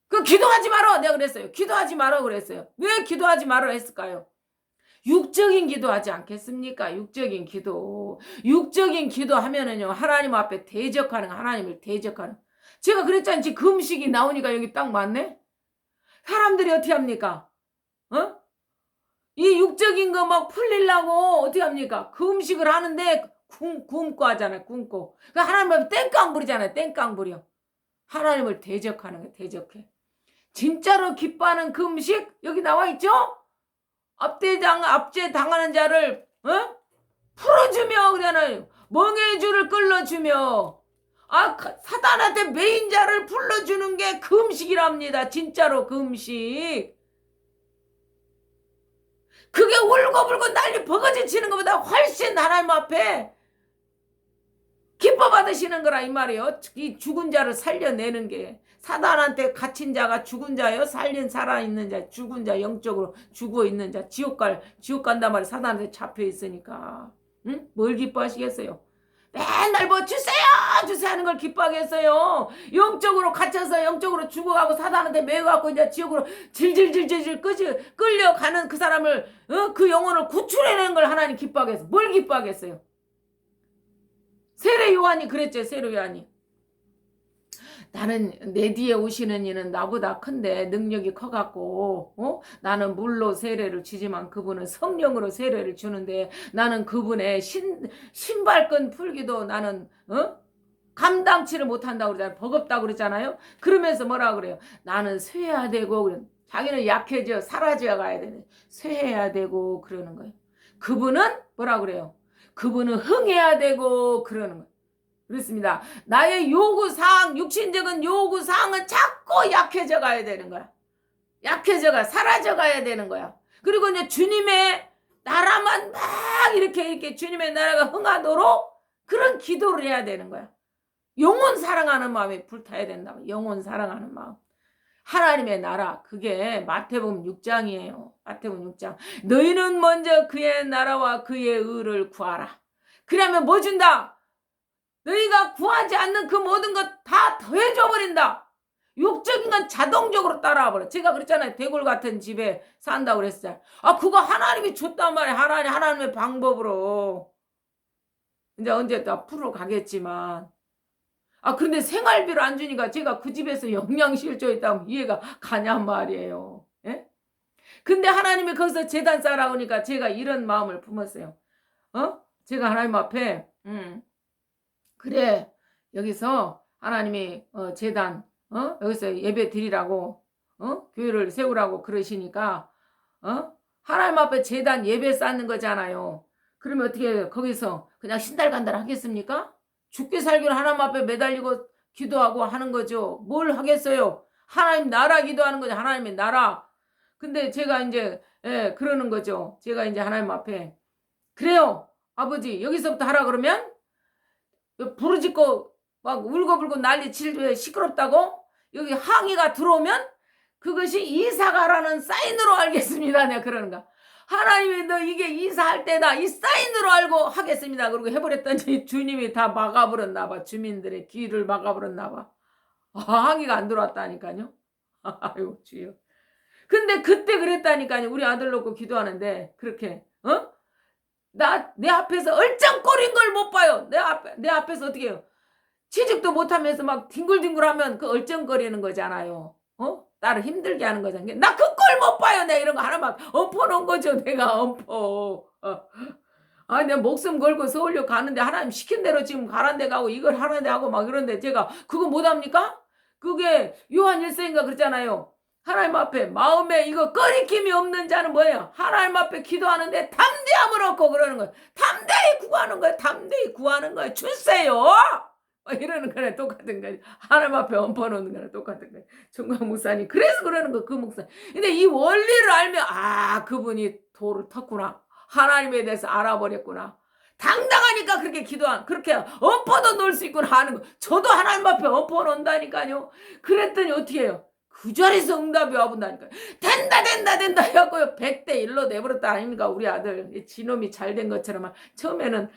그 기도하지 말어. 내가 그랬어요. 기도하지 말어 그랬어요. 왜 기도하지 말어 했을까요? 육적인 기도하지 않겠습니까? 육적인 기도. 육적인 기도 하면은요. 하나님 앞에 대적하는, 하나님을 대적하는. 제가 그랬잖아요. 지금 금식이 나오니까 여기 딱 맞네? 사람들이 어떻게 합니까? 이 육적인 거 막 풀리려고 어떻게 합니까? 그 음식을 하는데 굶고 하잖아요. 굶고. 그 하나님 앞에 땡깡 부리잖아요. 땡깡 부려. 하나님을 대적하는 거예요. 대적해. 진짜로 기뻐하는 그 음식 여기 나와 있죠? 압제 당하는 자를 풀어주며 그러잖아요. 멍해의 줄을 끌어주며 사단한테 메인 자를 풀어주는 게 그 음식이랍니다. 진짜로 그 음식. 그게 울고불고 난리 버거지 치는 것보다 훨씬 하나님 앞에 기뻐 받으시는 거라 이 말이에요. 이 죽은 자를 살려내는 게 사단한테 갇힌 자가 죽은 자예요. 살아있는 자, 죽은 자, 영적으로 죽어있는 자, 지옥 간단 말이에요. 사단한테 잡혀 있으니까. 응? 뭘 기뻐하시겠어요? 맨날 뭐 주세요 하는 걸 기뻐하겠어요. 영적으로 갇혀서 영적으로 죽어가고 사단한테 매여갖고 이제 지옥으로 질질질질 끌려가는 그 사람을 그 영혼을 구출해내는 걸 하나님 기뻐하겠어요. 뭘 기뻐하겠어요? 세례 요한이 그랬죠. 세례 요한이. 나는 내 뒤에 오시는 이는 나보다 큰데 능력이 커갖고 나는 물로 세례를 주지만 그분은 성령으로 세례를 주는데 나는 그분의 신발끈 풀기도 나는 감당치를 못한다고 그러잖아요. 버겁다고 그러잖아요. 그러면서 뭐라 그래요? 나는 쇠해야 되고 자기는 약해져 사라져 가야 되네. 쇠해야 되고 그러는 거예요. 그분은 뭐라 그래요? 그분은 흥해야 되고 그러는 거예요. 그렇습니다. 나의 요구사항, 육신적인 요구사항은 자꾸 약해져 가야 되는 거야. 약해져가, 사라져 가야 되는 거야. 그리고 이제 주님의 나라만 막 이렇게 주님의 나라가 흥하도록 그런 기도를 해야 되는 거야. 영혼 사랑하는 마음에 불타야 된다. 영혼 사랑하는 마음. 하나님의 나라, 그게 마태복음 6장이에요. 마태복음 6장. 너희는 먼저 그의 나라와 그의 의를 구하라. 그러면 뭐 준다? 너희가 구하지 않는 그 모든 것 다 더해줘 버린다. 육적인 건 자동적으로 따라와 버려. 제가 그랬잖아요. 대골 같은 집에 산다고 그랬어요. 아, 그거 하나님이 줬단 말이야. 하나님의 방법으로. 이제 언제 또 앞으로 가겠지만. 아, 근데 생활비를 안 주니까 제가 그 집에서 영양실조 있다면 이해가 가냔 말이에요. 예? 근데 하나님이 거기서 제단 쌓으라고 하니까 제가 이런 마음을 품었어요. 제가 하나님 앞에, 그래, 여기서 하나님이, 제단, 여기서 예배 드리라고, 교회를 세우라고 그러시니까, 하나님 앞에 제단 예배 쌓는 거잖아요. 그러면 어떻게 해요? 거기서 그냥 신달간달 하겠습니까? 죽기 살기로 하나님 앞에 매달리고 기도하고 하는 거죠. 뭘 하겠어요? 하나님 나라 기도하는 거죠. 하나님의 나라. 근데 제가 이제, 그러는 거죠. 제가 이제 하나님 앞에, 그래요, 아버지, 여기서부터 하라 그러면 부르짖고 막 울고불고 난리 치고 시끄럽다고 여기 항의가 들어오면 그것이 이사가라는 사인으로 알겠습니다. 내가 그러는가. 하나님이 너 이게 이사할 때다. 이 사인으로 알고 하겠습니다. 그러고 해버렸더니 주님이 다 막아버렸나 봐. 주민들의 귀를 막아버렸나 봐. 항의가 안 들어왔다니까요. 아유 주여. 근데 그때 그랬다니까요. 우리 아들 놓고 기도하는데 그렇게 내 앞에서 얼짱거린 걸 못 봐요. 내 앞에서 어떻게 해요? 취직도 못하면서 막 뒹굴뒹굴하면 그 얼쩡거리는 거잖아요. 나를 힘들게 하는 거잖아요. 나 그 꼴 못 봐요. 내가 이런 거 하나 막 엎어놓은 거죠. 내가 엎어. 내 목숨 걸고 서울역 가는데 하나님 시킨 대로 지금 가란 데 가고 이걸 하는 데 하고 막 그런데 제가 그거 못합니까? 그게 요한 1서인가 그랬잖아요. 하나님 앞에 마음에 이거 꺼리낌이 없는 자는 뭐예요? 하나님 앞에 기도하는데 담대함을 얻고 그러는 거예요. 담대히 구하는 거예요. 담대히 구하는 거예요. 주세요. 이러는 거랑 똑같은 거예요. 하나님 앞에 엎어놓는 거랑 똑같은 거예요. 총각 목사님 그래서 그러는 거 그 목사. 근데 이 원리를 알면 그분이 도를 텄구나. 하나님에 대해서 알아버렸구나. 당당하니까 그렇게 그렇게 엎어도 놓을 수 있구나 하는 거. 저도 하나님 앞에 엎어놓는다니까요. 그랬더니 어떻게 해요? 그 자리에서 응답이 와본다니까요. 된다 해갖고 100대 1로 내버렸다 아닙니까? 우리 아들 지놈이 잘 된 것처럼 처음에는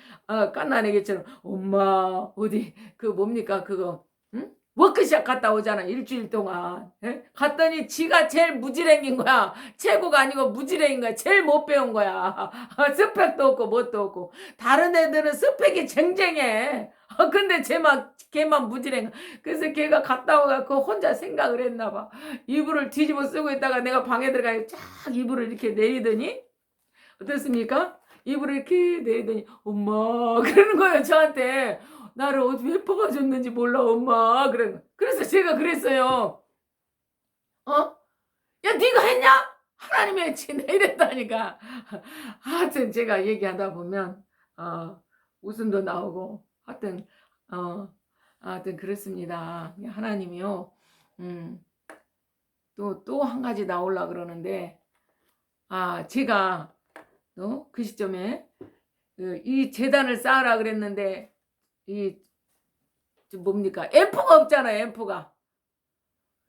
깐나내기처럼 엄마 어디 그 뭡니까 그거 워크샵 갔다 오잖아. 일주일 동안. 갔더니 지가 제일 무지랭인 거야. 최고가 아니고 무지랭인 거야. 제일 못 배운 거야. 스펙도 없고 뭣도 없고. 다른 애들은 스펙이 쟁쟁해. 근데 걔만 무지랭. 그래서 걔가 갔다 와갖고 혼자 생각을 했나 봐. 이불을 뒤집어 쓰고 있다가 내가 방에 들어가서 쫙 이불을 이렇게 내리더니 어떻습니까? 이불을 이렇게 내리더니 엄마 그러는 거예요. 저한테. 나를 어디 왜 뽑아줬는지 몰라 엄마. 그래서 제가 그랬어요. 야 네가 했냐? 하나님이 했지. 내 이랬다니까. 하여튼 제가 얘기하다 보면 웃음도 나오고 하여튼 그렇습니다. 하나님이요. 또 한 가지 나오려 그러는데 제가 그 시점에 이 재단을 쌓으라 그랬는데 뭡니까? 앰프가 없잖아요. 앰프가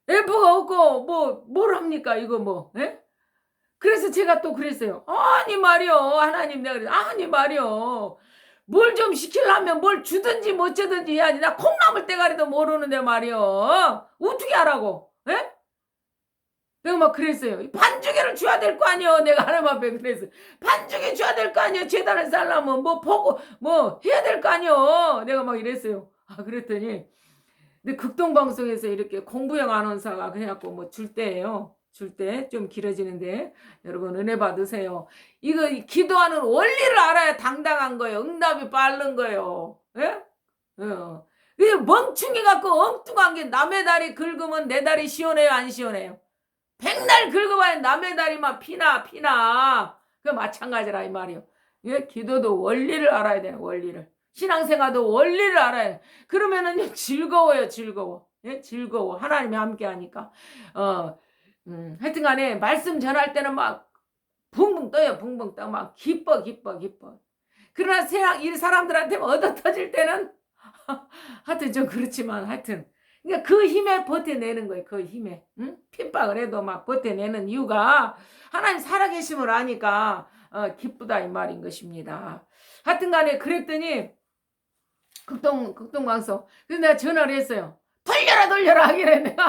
없고 뭘 합니까? 이거 예? 그래서 제가 또 그랬어요. 아니 말이요. 하나님 내가 그랬어요. 아니 말이요. 뭘 좀 시키려면 뭘 주든지 못 주든지 해야지. 나 콩나물 대가리도 모르는데 말이요. 어떻게 하라고? 예? 내가 막 그랬어요. 반주기를 줘야 될 거 아니요. 내가 하나님 앞에 그랬어요. 반주기 줘야 될 거 아니요. 재단을 쌓으려면 보고 해야 될 거 아니요. 내가 막 이랬어요. 그랬더니 근데 극동방송에서 이렇게 공부형 아나운서가 해갖고 줄 때예요. 줄 때 좀 길어지는데 여러분 은혜 받으세요. 이거 기도하는 원리를 알아야 당당한 거예요. 응답이 빠른 거예요. 예? 멍충이 갖고 엉뚱한 게 남의 다리 긁으면 내 다리 시원해요 안 시원해요? 백날 긁어봐야 남의 다리만 피나. 그 마찬가지라 이 말이요. 기도도 원리를 알아야 돼요. 원리를. 신앙생활도 원리를 알아야 돼. 그러면은 즐거워요. 즐거워. 즐거워. 하나님이 함께 하니까. 하여튼간에 말씀 전할 때는 막 붕붕 떠요. 붕붕 떠. 막 기뻐. 그러나 이 사람들한테 얻어 터질 때는 하여튼 좀 그렇지만 하여튼 그러니까 그 힘에 버텨내는 거예요. 그 힘에. 핍박을 해도 막 버텨내는 이유가 하나님 살아계심을 아니까 기쁘다 이 말인 것입니다. 하여튼간에 그랬더니 극동방송. 그래서 내가 전화를 했어요. 돌려라 하길래 내가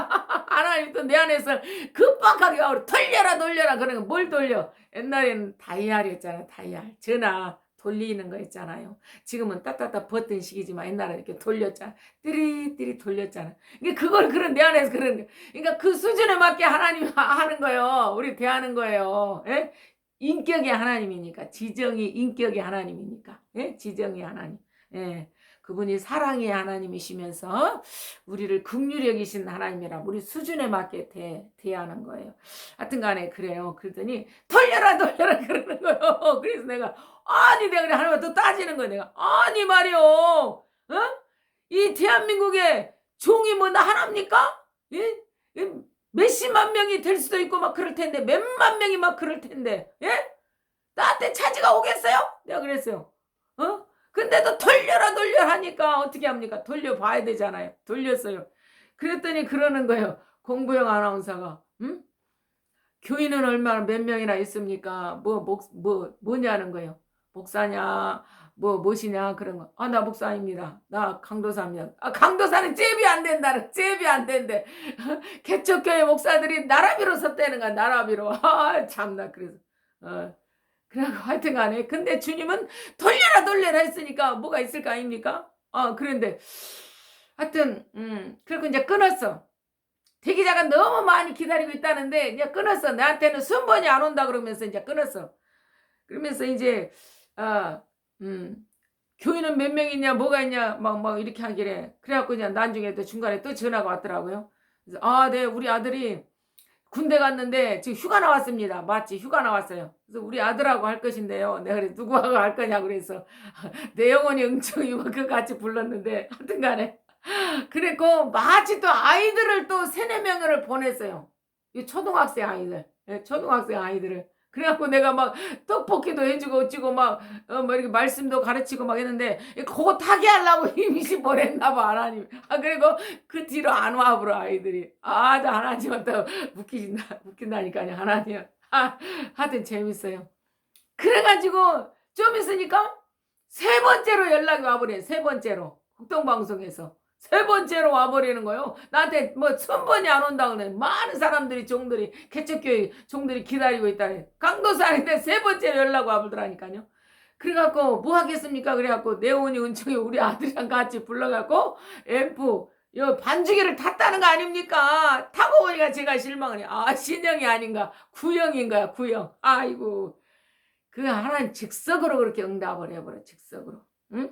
하나님도 내 안에서 급박하게 하고 돌려라 그러는 뭘 돌려. 옛날에는 다이얼이었잖아. 다이얼 전화 돌리는 거 있잖아요. 지금은 따따따 버튼 식이지만 옛날에 이렇게 돌렸잖아. 띠리 돌렸잖아. 그러니까 그걸 그런 내 안에서 그런 거. 그러니까 그 수준에 맞게 하나님 하는 거예요. 우리 대하는 거예요. 예? 인격이 하나님이니까. 지정이 인격이 하나님이니까. 예? 지정이 하나님. 예. 그분이 사랑의 하나님이시면서 우리를 긍휼히 여기신 하나님이라 우리 수준에 맞게 대하는 거예요. 하여튼 간에 그래요. 그랬더니 돌려라 그러는 거예요. 그래서 내가 내가 그래 하나님 또 따지는 거야. 내가 말이요. 어? 이 대한민국에 종이 뭐 나 하나입니까? 예? 몇십만 명이 될 수도 있고 막 그럴 텐데 몇만 명이 막 그럴 텐데 예? 나한테 차지가 오겠어요? 내가 그랬어요. 근데도 돌려라 하니까 어떻게 합니까? 돌려봐야 되잖아요. 돌렸어요. 그랬더니 그러는 거예요. 공부영 아나운서가 교인은 얼마나 몇 명이나 있습니까? 뭐냐는 거예요. 목사냐 무엇이냐 그런 거. 나 목사입니다. 나 강도사입니다. 강도사는 잽이 안 된대. 개척교회 목사들이 나라비로 섰다는 거야. 나라비로. 참나 그래서 그래갖고 하여튼 간에 근데 주님은 돌려라 했으니까 뭐가 있을 거 아닙니까? 그런데 하여튼 그리고 이제 끊었어. 대기자가 너무 많이 기다리고 있다는데 이제 끊었어. 나한테는 순번이 안 온다 그러면서 이제 끊었어. 그러면서 이제 교인은 몇 명 있냐 뭐가 있냐 막 이렇게 하길래 그래갖고 그냥 나중에 또 중간에 또 전화가 왔더라고요. 그래서 네 우리 아들이 군대 갔는데 지금 휴가 나왔습니다. 맞지? 휴가 나왔어요. 그래서 우리 아들하고 할 것인데요. 내가 그래 누구하고 할 거냐고 그래서 내 영혼이 응청이고 그 같이 불렀는데 하여튼 간에 그랬고 마치 또 아이들을 또 3-4명을 보냈어요. 이 초등학생 아이들. 초등학생 아이들을. 그래갖고 내가 막 떡볶이도 해주고 어찌고 막 이렇게 말씀도 가르치고 막 했는데 그거 타게 하려고 임시 보냈나봐 하나님. 그리고 그 뒤로 안 와버려 아이들이. 나 하나님한테 웃긴다니까요 하나님. 하여튼 재밌어요. 그래가지고 좀 있으니까 3번째로 연락이 와버려요. 3번째로 국동방송에서 3번째로 와버리는 거예요. 나한테 뭐 1000번이 안 온다고 그래. 많은 사람들이 종들이 개척교회 종들이 기다리고 있다네. 강도사인데 3번째로 연락 와보더라니까요. 그래갖고 뭐 하겠습니까? 그래갖고 내온이 은총이 우리 아들이랑 같이 불러갖고 앰프 반주기를 탔다는 거 아닙니까? 타고 보니까 제가 실망을 해. 신형이 아닌가 구형인가요 구형. 아이고 그 하나님 즉석으로 그렇게 응답을 해버려. 즉석으로. 응?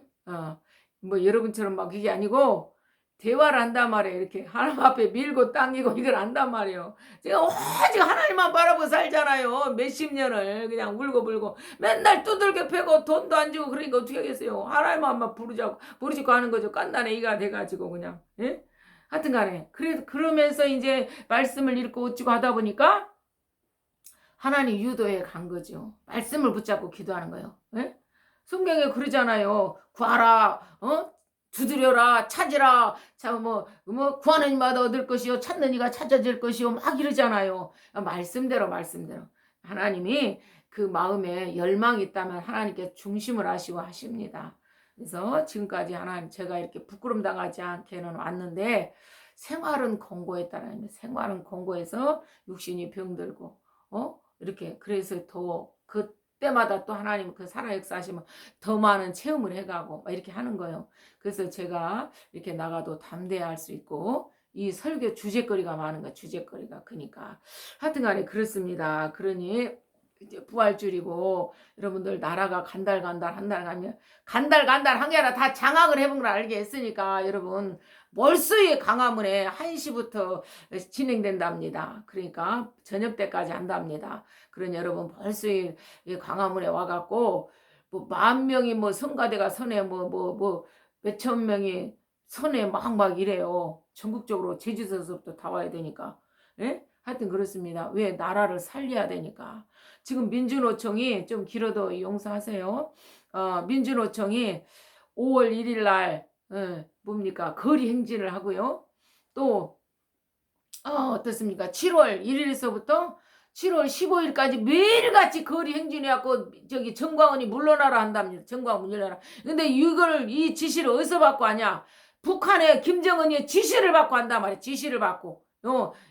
뭐 여러분처럼 막 그게 아니고 대화를 한단 말이에요. 이렇게 하나님 앞에 밀고 당기고 이걸 한단 말이에요. 제가 오직 하나님만 바라보고 살잖아요. 몇십 년을 그냥 울고불고 맨날 두들겨 패고 돈도 안 주고 그러니까 어떻게 하겠어요. 하나님만 부르짖고 하는 거죠. 깐난에 이가 돼가지고 그냥. 예? 하여튼 간에 그러면서 이제 말씀을 읽고 어찌고 하다 보니까 하나님 유도에 간 거죠. 말씀을 붙잡고 기도하는 거예요. 예? 성경에 그러잖아요. 구하라, 두드려라, 찾으라, 구하는 이마다 얻을 것이요, 찾는 이가 찾아질 것이요, 막 이러잖아요. 말씀대로. 하나님이 그 마음에 열망이 있다면 하나님께 중심을 하시고 하십니다. 그래서 지금까지 하나님 제가 이렇게 부끄럼 당하지 않게는 왔는데 생활은 공고했다라는 생활은 공고해서 육신이 병들고, 이렇게 그래서 더 그때마다 또 하나님 그 살아 역사하시면 더 많은 체험을 해가고 이렇게 하는 거예요. 그래서 제가 이렇게 나가도 담대할 수 있고 이 설교 주제거리가 많은 거야. 주제거리가 그러니까 하여튼간에 그렇습니다. 그러니 이제 부활주일이고 여러분들 나라가 간달간달 한다면 간달한 게 아니라 다 장악을 해본 걸 알게 했으니까 여러분 월수의 광화문에 1시부터 진행된답니다. 그러니까 저녁 때까지 한답니다. 그러니 여러분 월수의 광화문에 와갖고 뭐 10,000명이 뭐 성가대가 선에 몇천 명이 선에 막 이래요. 전국적으로 제주도서부터 다 와야 되니까. 예? 하여튼 그렇습니다. 왜? 나라를 살려야 되니까. 지금 민주노총이 좀 길어도 용서하세요. 민주노총이 5월 1일 날 뭡니까? 거리 행진을 하고요. 또 어떻습니까? 7월 1일서부터 7월 15일까지 매일같이 거리 행진해갖고 저기 정광훈이 물러나라 한답니다. 정광훈 물러나라. 근데 이걸 이 지시를 어디서 받고 하냐? 북한의 김정은이 지시를 받고 한단 말이야. 지시를 받고.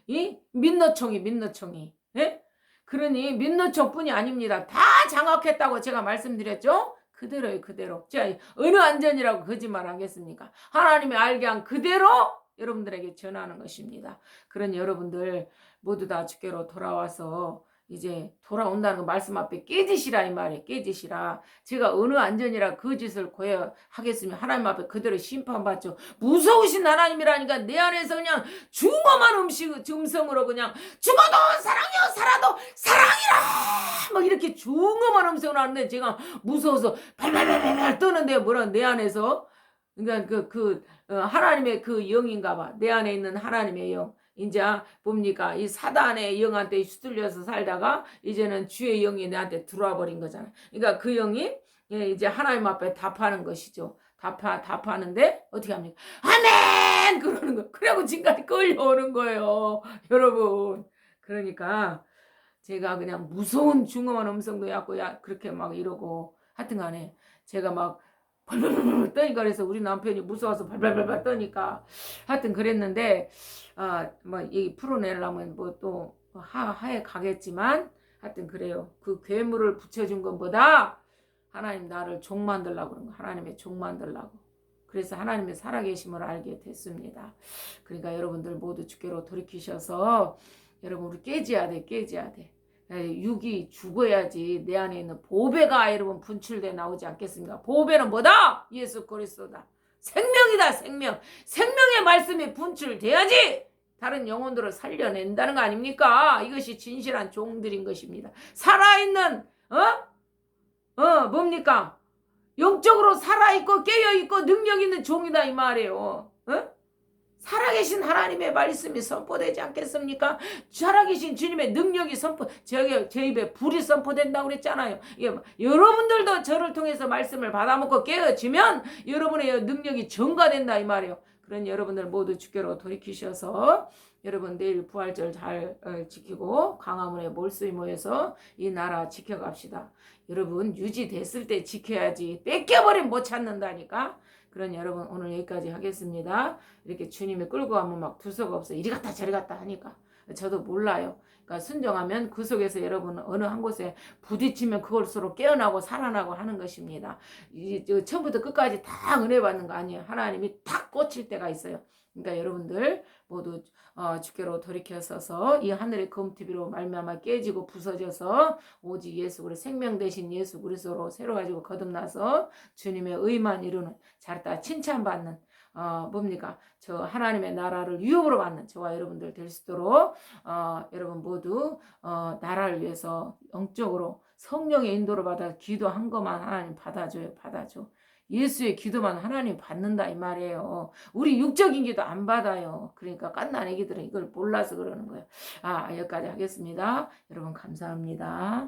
이 민노총이. 예? 그러니 민노총뿐이 아닙니다. 다 장악했다고 제가 말씀드렸죠? 그대로예요, 그대로. 제가 어느 안전이라고 거짓말 하겠습니까? 하나님의 알게 한 그대로 여러분들에게 전하는 것입니다. 그런 여러분들 모두 다 주께로 돌아와서 이제 돌아온다는 거 말씀 앞에 깨지시라 이 말이에요. 깨지시라. 제가 어느 안전이라 그 짓을 고해하겠으면 하나님 앞에 그대로 심판받죠. 무서우신 하나님이라니까 내 안에서 그냥 중엄한 음성으로 그냥 죽어도 사랑이요 살아도 사랑이라 막 이렇게 중엄한 음성으로 하는데 제가 무서워서 발발발발 떠는데 뭐라 내 안에서 그러니까 하나님의 그 영인가 봐. 내 안에 있는 하나님의 영. 이제 뭡니까? 이 사단의 영한테 휘둘려서 살다가 이제는 주의 영이 내한테 들어와 버린 거잖아. 그러니까 그 영이 이제 하나님 앞에 답하는 것이죠. 답하는데 어떻게 합니까? 아멘! 그러는 거. 그래고 지금까지 끌려오는 거예요. 여러분. 그러니까 제가 그냥 무서운 중엄한 음성도 약고 그렇게 막 이러고 하여튼 간에 제가 막 발발발 떠니까 그래서 우리 남편이 무서워서 발발발 떠니까 하여튼 그랬는데 뭐 이 풀어내려면 뭐 또 하에 가겠지만 하여튼 그래요. 그 괴물을 붙여준 것보다 하나님 나를 종 만들라고 그런 거. 하나님의 종 만들라고. 그래서 하나님의 살아계심을 알게 됐습니다. 그러니까 여러분들 모두 주께로 돌이키셔서 여러분 우리 깨져야 돼. 육이 죽어야지 내 안에 있는 보배가 여러분 분출돼 나오지 않겠습니까? 보배는 뭐다? 예수 그리스도다. 생명이다. 생명의 말씀이 분출돼야지 다른 영혼들을 살려낸다는 거 아닙니까? 이것이 진실한 종들인 것입니다. 살아있는 뭡니까? 영적으로 살아있고 깨어있고 능력 있는 종이다 이 말이에요. 살아계신 하나님의 말씀이 선포되지 않겠습니까? 살아계신 주님의 능력이 제 입에 불이 선포된다고 그랬잖아요. 여러분들도 저를 통해서 말씀을 받아먹고 깨어지면 여러분의 능력이 증가된다 이 말이에요. 그런 여러분들 모두 주께로 돌이키셔서 여러분 내일 부활절 잘 지키고 광화문에 몰수히 모여서 이 나라 지켜갑시다. 여러분 유지됐을 때 지켜야지 뺏겨버리면 못 찾는다니까. 그런 여러분 오늘 여기까지 하겠습니다. 이렇게 주님이 끌고 가면 막 두서가 없어. 이리 갔다 저리 갔다 하니까. 저도 몰라요. 그러니까 순종하면 그 속에서 여러분 어느 한 곳에 부딪히면 그것으로 깨어나고 살아나고 하는 것입니다. 처음부터 끝까지 다 은혜 받는 거 아니에요. 하나님이 탁 꽂힐 때가 있어요. 그러니까 여러분들 모두 주께로 돌이켜서서 이 하늘의 검티비로 말미암아 깨지고 부서져서 오직 예수 그리스도 생명 대신 예수 그리스도로 새로 가지고 거듭나서 주님의 의만 이루는 잘했다 칭찬받는 뭡니까? 저 하나님의 나라를 유업으로 받는 저와 여러분들 될 수 있도록 여러분 모두 나라를 위해서 영적으로 성령의 인도를 받아 기도한 것만 하나님 받아줘. 예수의 기도만 하나님 받는다 이 말이에요. 우리 육적인 기도 안 받아요. 그러니까 갓난 애기들은 이걸 몰라서 그러는 거예요. 여기까지 하겠습니다. 여러분 감사합니다.